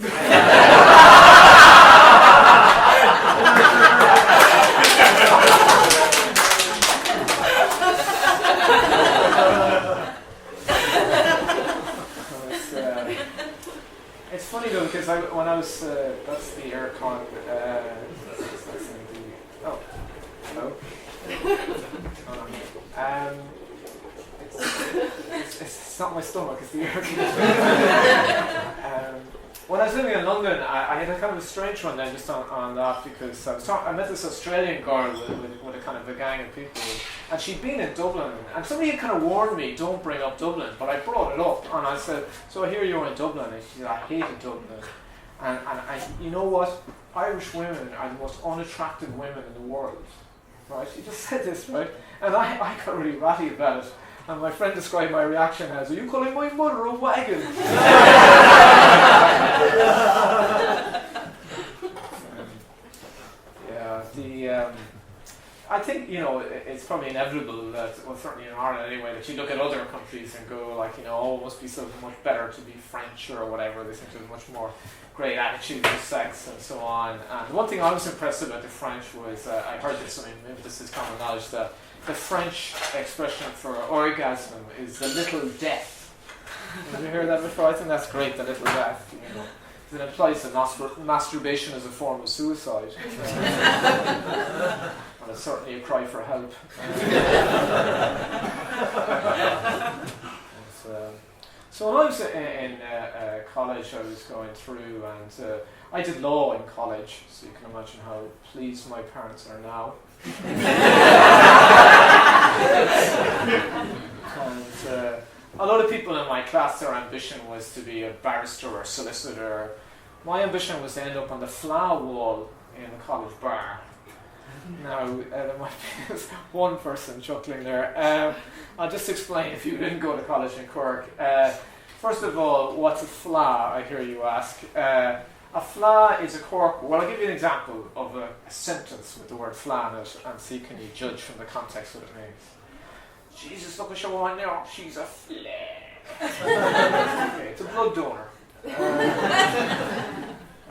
It's funny though, because when I was that's the aircon. Oh, hello. It's not my stomach, it's the aircon. When I was living in London, I had a kind of a strange one then, just on that, because I met this Australian girl with a kind of a gang of people, and she'd been in Dublin, and somebody had kind of warned me, don't bring up Dublin, but I brought it up, and I said, so I hear you're in Dublin, and she said, I hated Dublin, and you know what, Irish women are the most unattractive women in the world, right? She just said this, right? And I got really ratty about it. And my friend described my reaction as, are you calling my mother a wagon? I think, it's probably inevitable that, well, certainly in Ireland anyway, that you look at other countries and go like, oh, it must be so much better to be French or whatever. They seem to have much more great attitude to sex and so on. And one thing I was impressed about the French was, I heard this, maybe this is common knowledge, that the French expression for orgasm is the little death. Did you hear that before? I think that's great, the little death. It implies that masturbation is a form of suicide. And it's certainly a cry for help. So when I was in college, I was going through, and I did law in college, so you can imagine how pleased my parents are now. And a lot of people in my class, their ambition was to be a barrister or solicitor. My ambition was to end up on the flower wall in the college bar. Now, there might be one person chuckling there. I'll just explain if you didn't go to college in Cork. First of all, what's a flaw, I hear you ask? A flaw is a Cork. Well, I'll give you an example of a sentence with the word flaw in it, and see can you judge from the context what it means. Jesus, look at your one now. She's a flag. Okay, it's a blood donor.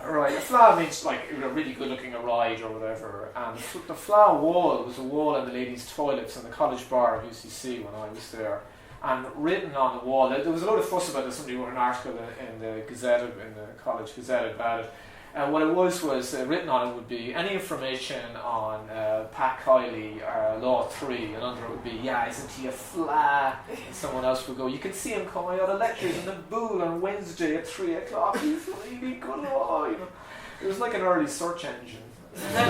Right, a flower means like a really good-looking ride or whatever. And the flower wall was a wall in the ladies' toilets in the college bar of UCC when I was there. And written on the wall, there was a lot of fuss about this. Somebody wrote an article in the Gazette, in the College Gazette about it. And what it was written on it would be any information on Pat Kiley, Law 3, and under it would be, yeah, isn't he a fla? And someone else would go, you can see him coming out of lectures in the Bull on Wednesday at 3 o'clock. He's really good law, It was like an early search engine. Some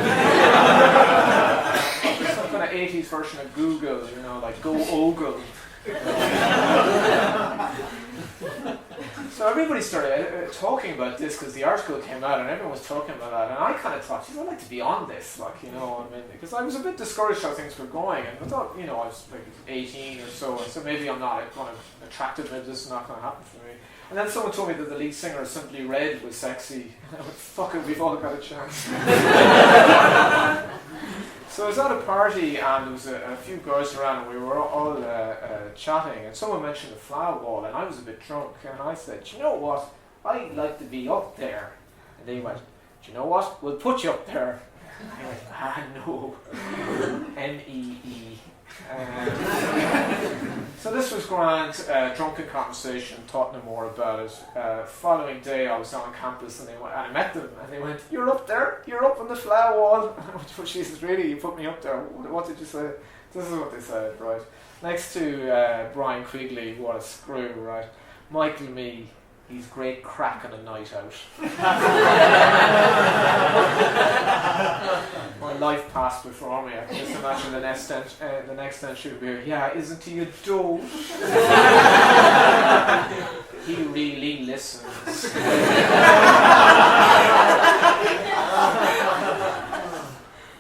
kind of 80s version of Google, like Go Ogle. So everybody started talking about this because the article came out and everyone was talking about that, and I kind of thought, geez, I'd like to be on this, like, you know, I mean, because I was a bit discouraged how things were going, and I thought, you know, I was like 18 or so, and so maybe I'm not kind of attractive, maybe this is not going to happen for me. And then someone told me that the lead singer of Simply Red was sexy. And I went, fuck it, we've all got a chance. So I was at a party and there was a few girls around and we were all chatting, and someone mentioned the flower wall, and I was a bit drunk, and I said, do you know what, I'd like to be up there. And they went, do you know what, we'll put you up there. And I went, no, M-E-E. So this was grand, drunken conversation, taught them more about it. Following day I was on campus and I met them and they went, you're up there, you're up on the flower wall. And I went, oh Jesus, really, you put me up there, what did you say? This is what they said, right? Next to Brian Quigley, what a screw, right? Michael Mee, he's great crack on a night out. My life passed before me. I can just imagine the next entry would be, yeah, isn't he a dope? He really listens.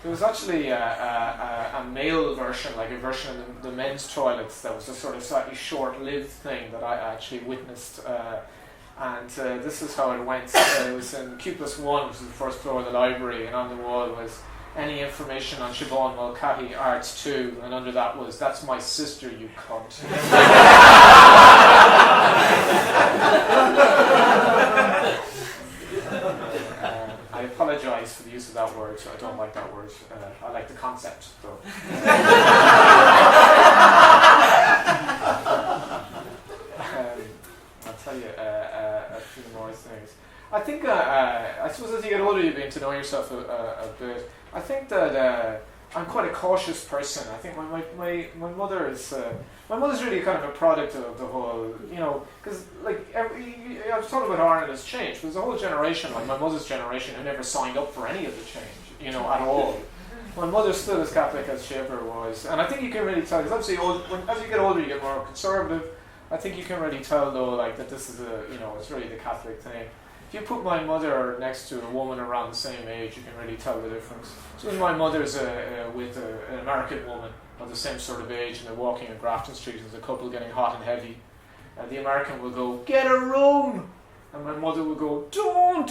There was actually a male version, like a version of the men's toilets that was a sort of slightly short-lived thing that I actually witnessed. And this is how it went. It was in Q+1, which was the first floor of the library, and on the wall was any information on Siobhan Mulcahy, Arts 2, and under that was, that's my sister, you cunt. I apologise for the use of that word, I don't like that word. I like the concept, though. I'll tell you a few more things. I think, I suppose as you get older, you begin to know yourself a bit. I think that I'm quite a cautious person. I think my mother is, my mother's really kind of a product of the whole, you know, because like, I've talked about how Ireland has changed. There's a whole generation, like my mother's generation, who never signed up for any of the change, you know, at all. My mother's still as Catholic as she ever was. And I think you can really tell, because obviously as you get older, you get more conservative. I think you can really tell though, like that this is a, you know, it's really the Catholic thing. If you put my mother next to a woman around the same age, you can really tell the difference. So when my mother's with an American woman of the same sort of age, and they're walking on Grafton Street, and there's a couple getting hot and heavy, the American will go, get a room! And my mother will go, don't!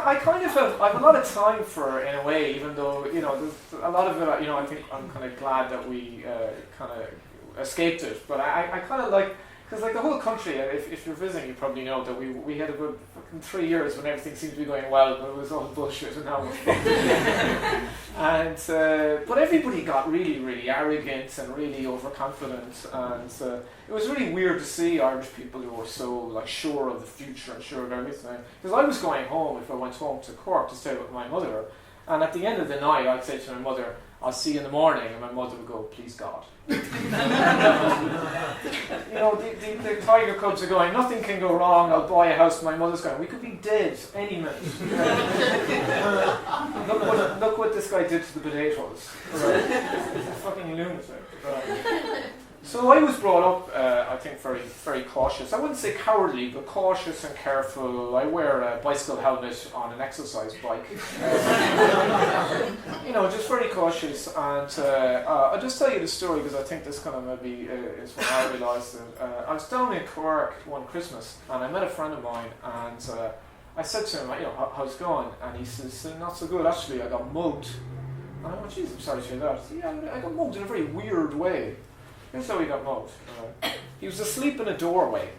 I kind of have a lot of time for, in a way, even though, you know, there's a lot of it, you know, I think I'm kind of glad that we kind of escaped it, but I kind of like, because like the whole country, if you're visiting, you probably know that we had about fucking 3 years when everything seemed to be going well, but it was all bullshit and now and but everybody got really, really arrogant and really overconfident, and it was really weird to see Irish people who were so like sure of the future and sure of everything. Because I was going home, if I went home to Cork to stay with my mother, and at the end of the night I'd say to my mother, I'll see you in the morning, and my mother would go, please God. You know, the Tiger Cubs are going, nothing can go wrong, I'll buy a house. My mother's going, we could be dead any minute. Look what this guy did to the potatoes. Right. He's a fucking lunatic. Right. So I was brought up, I think, very, very cautious. I wouldn't say cowardly, but cautious and careful. I wear a bicycle helmet on an exercise bike. You know, just very cautious. And I'll just tell you the story because I think this kind of maybe is when I realised that. I was down in Cork one Christmas and I met a friend of mine, and I said to him, you know, how's it going? And he says, not so good, actually, I got mugged. And I went, geez, I'm sorry to hear that. He said, yeah, I got mugged in a very weird way. Here's how he got mugged. He was asleep in a doorway.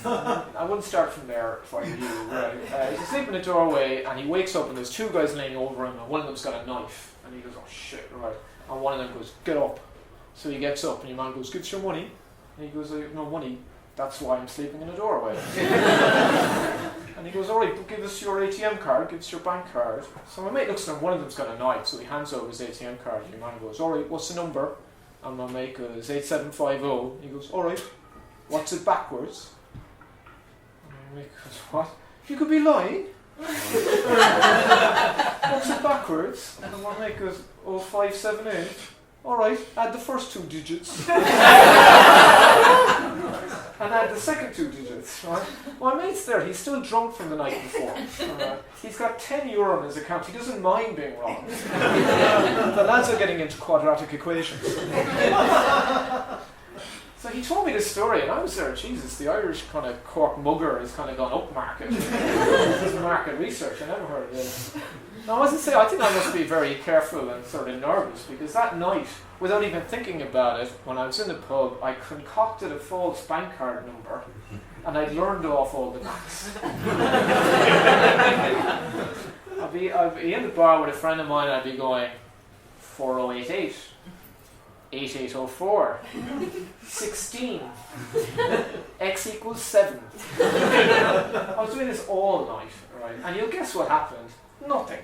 I wouldn't start from there if I were you. Right? He's asleep in a doorway, and he wakes up, and there's two guys laying over him, and one of them's got a knife. And he goes, oh shit, right. And one of them goes, get up. So he gets up, and your man goes, give us your money. And he goes, I have no money. That's why I'm sleeping in a doorway. And he goes, all right, give us your ATM card, give us your bank card. So my mate looks at him, one of them's got a knife, so he hands over his ATM card. Your man goes, all right, what's the number? And my mate goes, 8750. He goes, all right, what's it backwards? And my mate goes, what? You could be lying. Works it backwards, and we'll make it 0578. Alright, add the first 2 digits. And add the second 2 digits, right? My mate's there, he's still drunk from the night before. He's got €10 on his account, he doesn't mind being wrong. The lads are getting into quadratic equations. So he told me this story, and I was there, Jesus, the Irish kind of Cork mugger has kind of gone up market. This is market research, I never heard of this. No, I wasn't saying, I think I must be very careful and sort of nervous, because that night, without even thinking about it, when I was in the pub, I concocted a false bank card number, and I learned off all the maths. I'd be in the bar with a friend of mine, and I'd be going, 4088. 8804, 16, x equals 7. I was doing this all night, right? And you'll guess what happened? Nothing.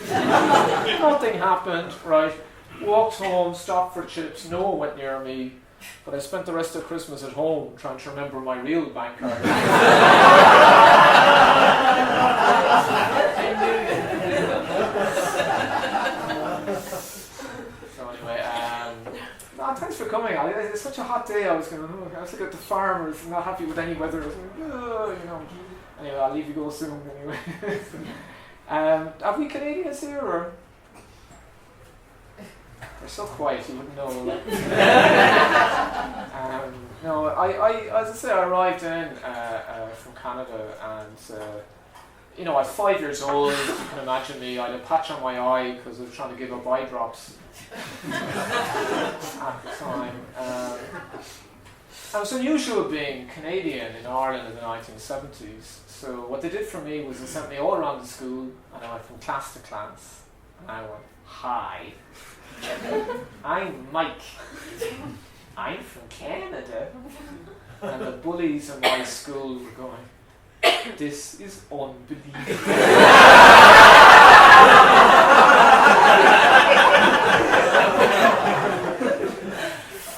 Nothing happened, right? Walked home, stopped for chips, no one went near me, but I spent the rest of Christmas at home trying to remember my real bank card. Thanks for coming. It's such a hot day. I was looking at the farmers, not happy with any weather. I was going, Anyway, I'll leave you go soon. Anyway, have we Canadians here, or they're so quiet you wouldn't know? No, I as I say, I arrived in from Canada, and I was 5 years old. You can imagine me. I had a patch on my eye because I was trying to give up eye drops. At the time. It was unusual being Canadian in Ireland in the 1970s. So what they did for me was they sent me all around the school, and I went from class to class, and I went, "Hi, I'm Mike. I'm from Canada." And the bullies in my school were going, "This is unbelievable."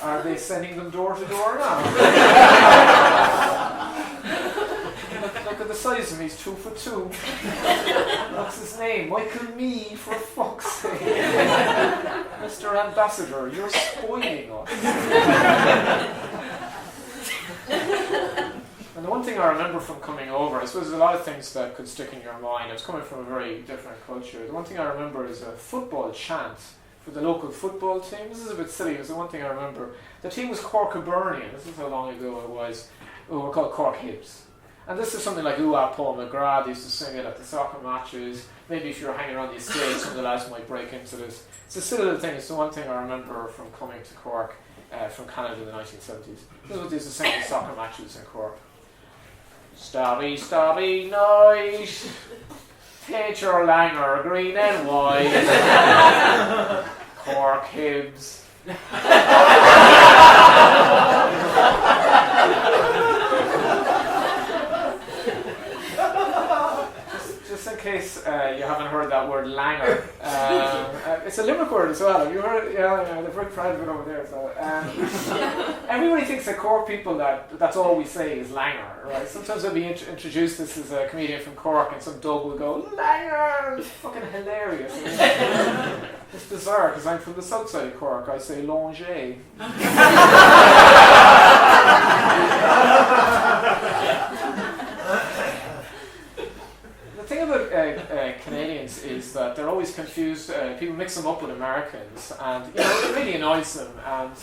Are they sending them door to door now? Look at the size of him, he's 2'2". What's his name? Michael Mee, for fuck's sake. Mr. Ambassador, you're spoiling us. And the one thing I remember from coming over, I suppose there's a lot of things that could stick in your mind. I was coming from a very different culture. The one thing I remember is a football chant for the local football team. This is a bit silly, it was the one thing I remember. The team was Cork Hibernian, this is how long ago it was. We're called Cork Hibs. And this is something like Ooh Ah Paul McGrath used to sing it at the soccer matches. Maybe if you're hanging around the estate, some of the lads might break into this. It's a silly little thing, it's the one thing I remember from coming to Cork from Canada in the 1970s. This is what they used to sing at soccer matches in Cork. Starry, starry night, Peter Langer, green and white, Cork Hibs. Just in case you haven't heard that word Langer, it's a Limerick word as well. Have you heard it? Yeah, they're very proud of it over there. So, everybody thinks that Cork people that's all we say is Langer, right? Sometimes I'll be introduced this as a comedian from Cork, and some dog will go Langer. It's fucking hilarious. It's bizarre because I'm from the south side of Cork. I say Langer. The thing about Canadians is that they're always confused. People mix them up with Americans, and it really annoys them. And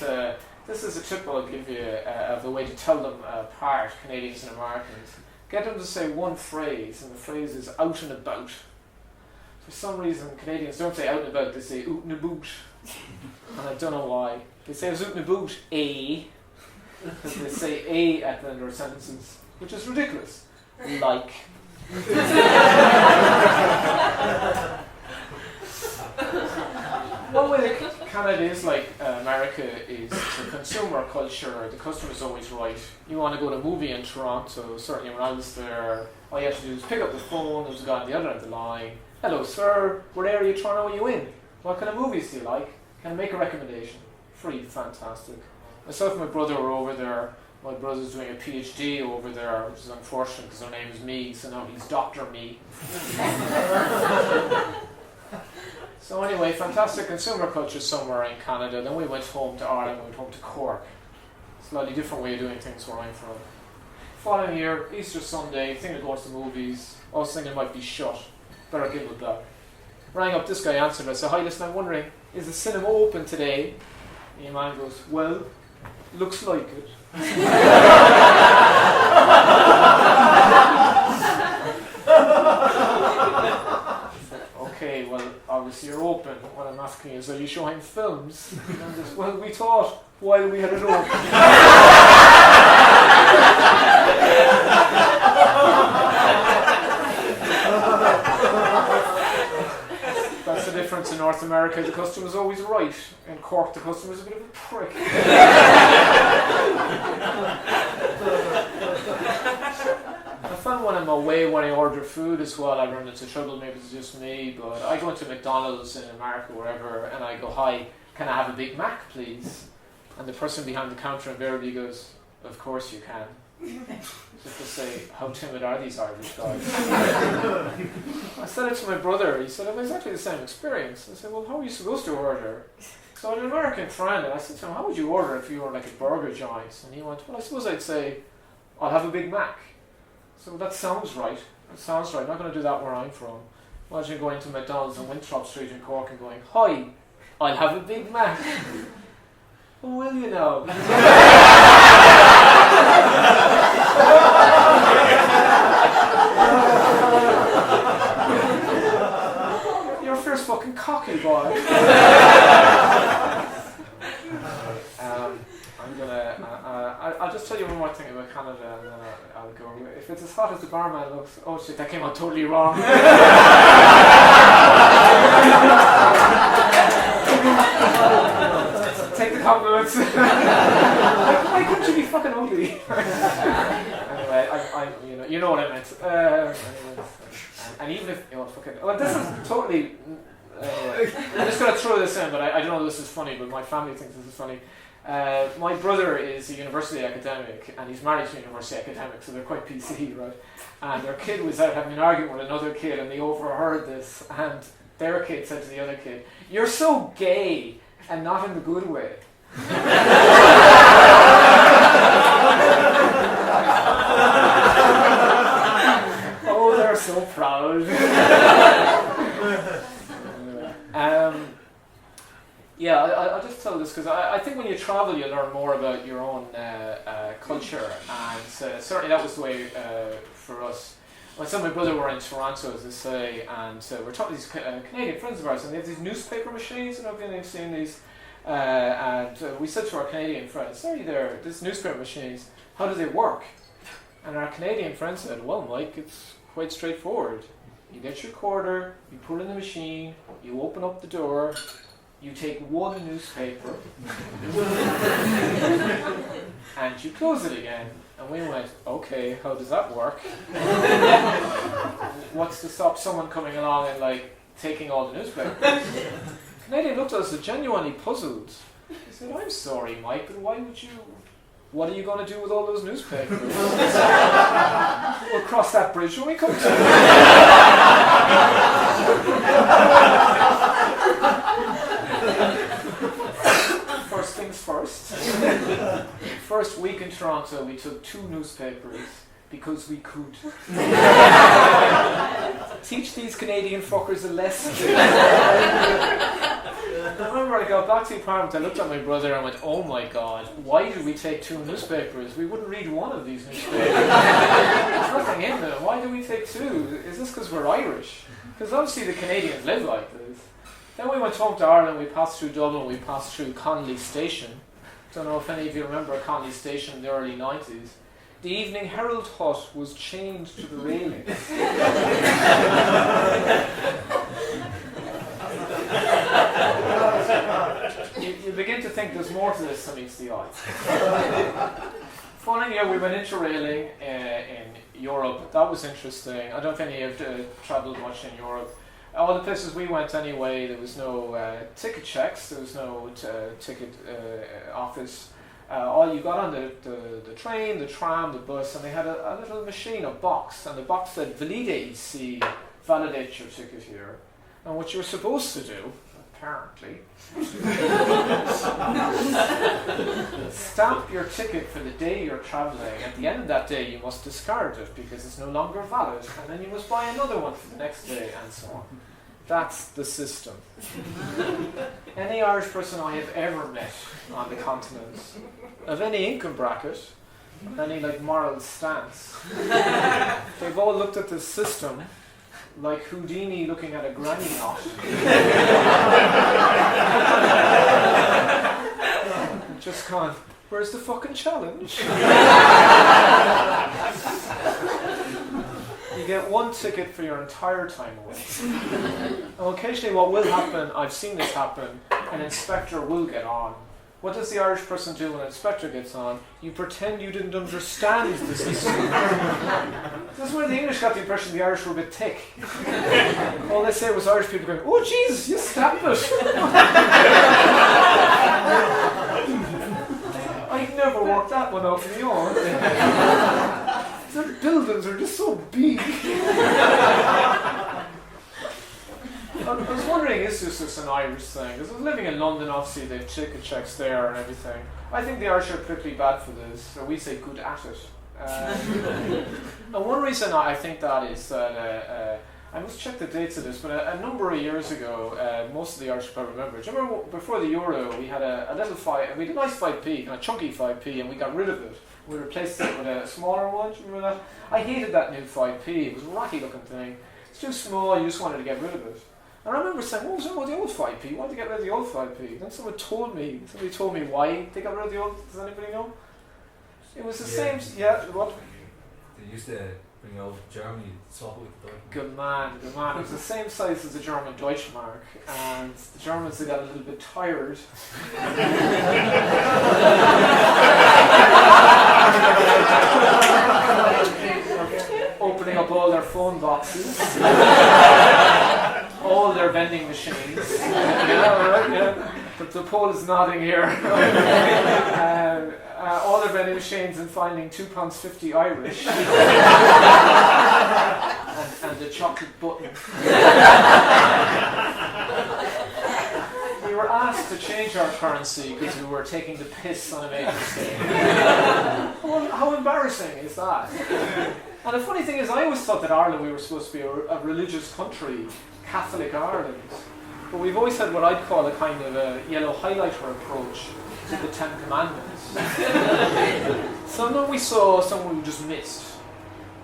this is a tip I'll give you of the way to tell them apart, Canadians and Americans. Get them to say one phrase, and the phrase is out and about. For some reason, Canadians don't say out and about; they say oot and aboot, and I don't know why. They say I was oot and aboot, because they say a at the end of their sentences, which is ridiculous. Like. One way that Canada is like America is the consumer culture. The customer's always right. You want to go to a movie in Toronto, certainly when I was there, all you have to do is pick up the phone. There's a guy on the other end of the line. Hello sir, what area of Toronto are you in? What kind of movies do you like? Can I make a recommendation? Free, fantastic. Myself and my brother were over there. My brother's doing a PhD over there, which is unfortunate because her name is Mee, so now he's Dr. Mee. So anyway, fantastic consumer culture somewhere in Canada. Then we went home to Ireland, we went home to Cork. Slightly different way of doing things where I'm from. Following year, Easter Sunday, thinking of going to the movies. I was thinking it might be shut. Better give it a back. Rang up, this guy answered. I said, hi, listen, I'm wondering, is the cinema open today? And the man goes, well, looks like it. Okay, well, obviously you're open. What I'm asking is, are you showing films? And I'm just, well, we thought while we had it open. That's the difference in North America. The customer's always right. In Cork, the customer's a bit of a prick. I found when I'm away, when I order food as well, I run into trouble. Maybe it's just me, but I go into McDonald's in America, wherever, and I go, hi, can I have a Big Mac, please? And the person behind the counter invariably goes, of course you can. Just to say, how timid are these Irish guys? I said it to my brother. He said, I have exactly the same experience. I said, well, how are you supposed to order? So I had an American friend, and I said to him, how would you order if you were like a burger joint? And he went, well, I suppose I'd say, I'll have a Big Mac. So that sounds right. It sounds right. I'm not going to do that where I'm from. Imagine going to McDonald's on Winthrop Street in Cork and going, hi, I'll have a Big Mac. Well, will you now? You're a fierce fucking cocky boy. I'll just tell you one more thing about Canada and then I'll go. If it's as hot as the barman looks, oh shit, that came out totally wrong. Take the compliments. Why couldn't you be fucking ugly? Anyway, you know what I meant. And even if, well, this is totally. I'm just gonna throw this in, but I don't know if this is funny, but my family thinks this is funny. My brother is a university academic and he's married to a university academic, so they're quite PC, right? And their kid was out having an argument with another kid and they overheard this, and their kid said to the other kid, you're so gay and not in the good way. Oh, they're so proud. Yeah, I'll just tell this because I think when you travel you learn more about your own culture, and certainly that was the way for us. When some of my brother were in Toronto, as I say, and we're talking to these Canadian friends of ours, and they have these newspaper machines, and I've been seeing these, and we said to our Canadian friends, sorry there, these newspaper machines, how do they work? And our Canadian friend said, well, Mike, it's quite straightforward. You get your quarter, you put it in the machine, you open up the door, you take one newspaper and you close it again. And we went, okay, how does that work? What's to stop someone coming along and like taking all the newspapers? Canadian looked at us genuinely puzzled. He said, I'm sorry, Mike, but why would you? What are you going to do with all those newspapers? We'll cross that bridge when we come to it. First things first. First week in Toronto, we took 2 newspapers because we could. Teach these Canadian fuckers a lesson. I remember I got back to the apartment, I looked at my brother and went, oh my god, why did we take 2 newspapers? We wouldn't read one of these newspapers. There's nothing in them. Why do we take 2? Is this because we're Irish? Because obviously the Canadians live like this. Then we went home to Ireland, we passed through Dublin, we passed through Connolly Station. Don't know if any of you remember Connolly Station in the early 90s. The Evening Herald hut was chained to the railing. You begin to think there's more to this than meets the eye. Following year we went interrailing in Europe. That was interesting. I don't think any of you travelled much in Europe. All the places we went anyway, there was no ticket checks, there was no ticket office. All you got on the train, the tram, the bus, and they had a little machine, a box, and the box said, Valide ici, validate your ticket here. And what you're supposed to do, apparently, stamp your ticket for the day you're travelling. At the end of that day, you must discard it because it's no longer valid, and then you must buy another one for the next day, and so on. That's the system. Any Irish person I have ever met on the continent, of any income bracket, any moral stance, they've all looked at this system like Houdini looking at a granny knot. Just gone, where's the fucking challenge? You get one ticket for your entire time away. And occasionally what will happen, I've seen this happen, an inspector will get on. What does the Irish person do when an inspector gets on? You pretend you didn't understand the system. That's where the English got the impression the Irish were a bit thick. All they say was Irish people going, oh Jesus, you stamped it. I've never worked that one out on my own. Their buildings are just so big. I was wondering, is this just an Irish thing? Because I was living in London, obviously they have ticket checks there and everything. I think the Irish are particularly bad for this, so we say good at it. And one reason I think that is that, I must check the dates of this, but a number of years ago, most of the Irish probably remember. Do you remember before the Euro, we had a little we had a nice 5p, kind of chunky 5p, and we got rid of it. We replaced it with a smaller one. Do you remember that? I hated that new 5p. It was a ratty looking thing. It's too small, you just wanted to get rid of it. And I remember saying, what was wrong with the old 5p? Why did they get rid of the old 5p? Then somebody told me why they got rid of the old. Does anybody know? It was the same. Yeah, what? They used to bring out Germany, swap with the Deutschmark. Good man. It was the same size as the German Deutschmark, and the Germans, they got a little bit tired. Opening up all their phone boxes, all their vending machines. But the Pole is nodding here. All their vending machines and finding £2.50 Irish and the chocolate button. We were asked to change our currency because we were taking the piss on a major scale. Well, how embarrassing is that? And the funny thing is, I always thought that Ireland, we were supposed to be a religious country, Catholic Ireland. But we've always had what I'd call a kind of a yellow highlighter approach to the Ten Commandments. Sometimes we saw, some we just missed.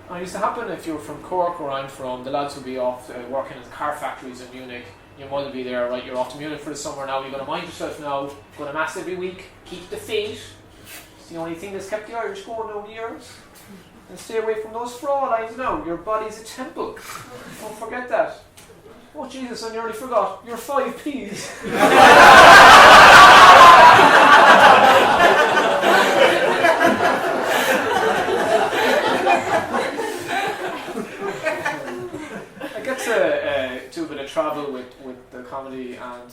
And it used to happen if you were from Cork, where I'm from, the lads would be off working in the car factories in Munich. Your mother would be there, right, you're off to Munich for the summer now, you've got to mind yourself now, go to mass every week, keep the faith. It's the only thing that's kept the Irish going over the years. And stay away from those frauds now. Your body's a temple. Don't forget that. Oh Jesus, I nearly forgot. You're 5p's. I get to do a bit of travel with the comedy, and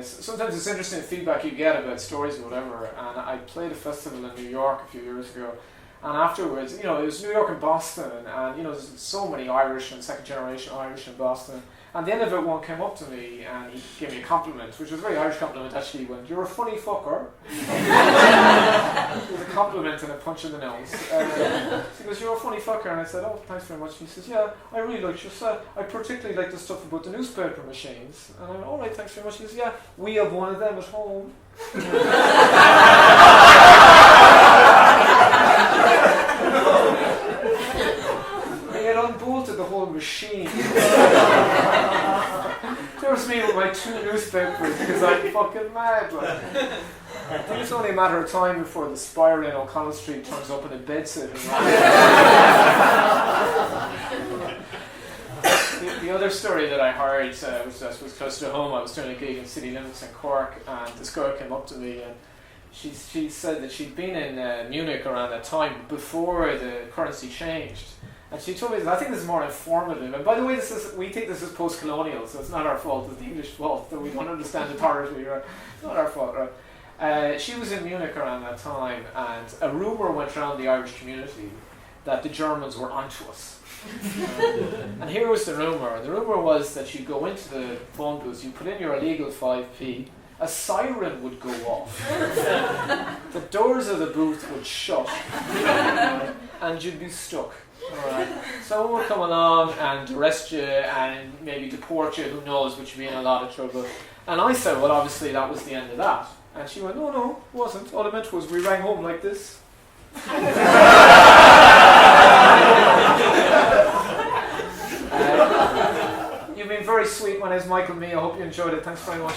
sometimes it's interesting the feedback you get about stories or whatever. And I played a festival in New York a few years ago. And afterwards, it was New York and Boston, and there's so many Irish and second generation Irish in Boston. And at the end of it, one came up to me and he gave me a compliment, which was a very Irish compliment actually. He went, "You're a funny fucker." It was a compliment and a punch in the nose. He goes, "You're a funny fucker," and I said, "Oh, thanks very much." And he says, "Yeah, I really like your set. I particularly like the stuff about the newspaper machines." And I went, "All right, thanks very much." He goes, "Yeah, we have one of them at home." Unbolted the whole machine. There was me with my 2 newspapers because I'm fucking mad. I think it's only a matter of time before the Spire in O'Connell Street turns up in a bedsit. The other story that I heard, which was close to home, I was doing a gig in city limits in Cork, and this girl came up to me and she said that she'd been in Munich around that time before the currency changed. And she told me that I think this is more informative. And by the way, we think this is post-colonial, so it's not our fault. It's the English fault that we don't understand authority. Right? It's not our fault, right? She was in Munich around that time, and a rumour went around the Irish community that the Germans were onto us. And here was the rumour. The rumour was that you go into the phone booth, you put in your illegal 5p, a siren would go off. The doors of the booth would shut, and you'd be stuck. Alright. Someone would come along and arrest you and maybe deport you, who knows, but you'd be in a lot of trouble. And I said, well, obviously that was the end of that. And she went, no, it wasn't. All it meant was we rang home like this. You've been very sweet. My name's Michael Mee. I hope you enjoyed it. Thanks very much.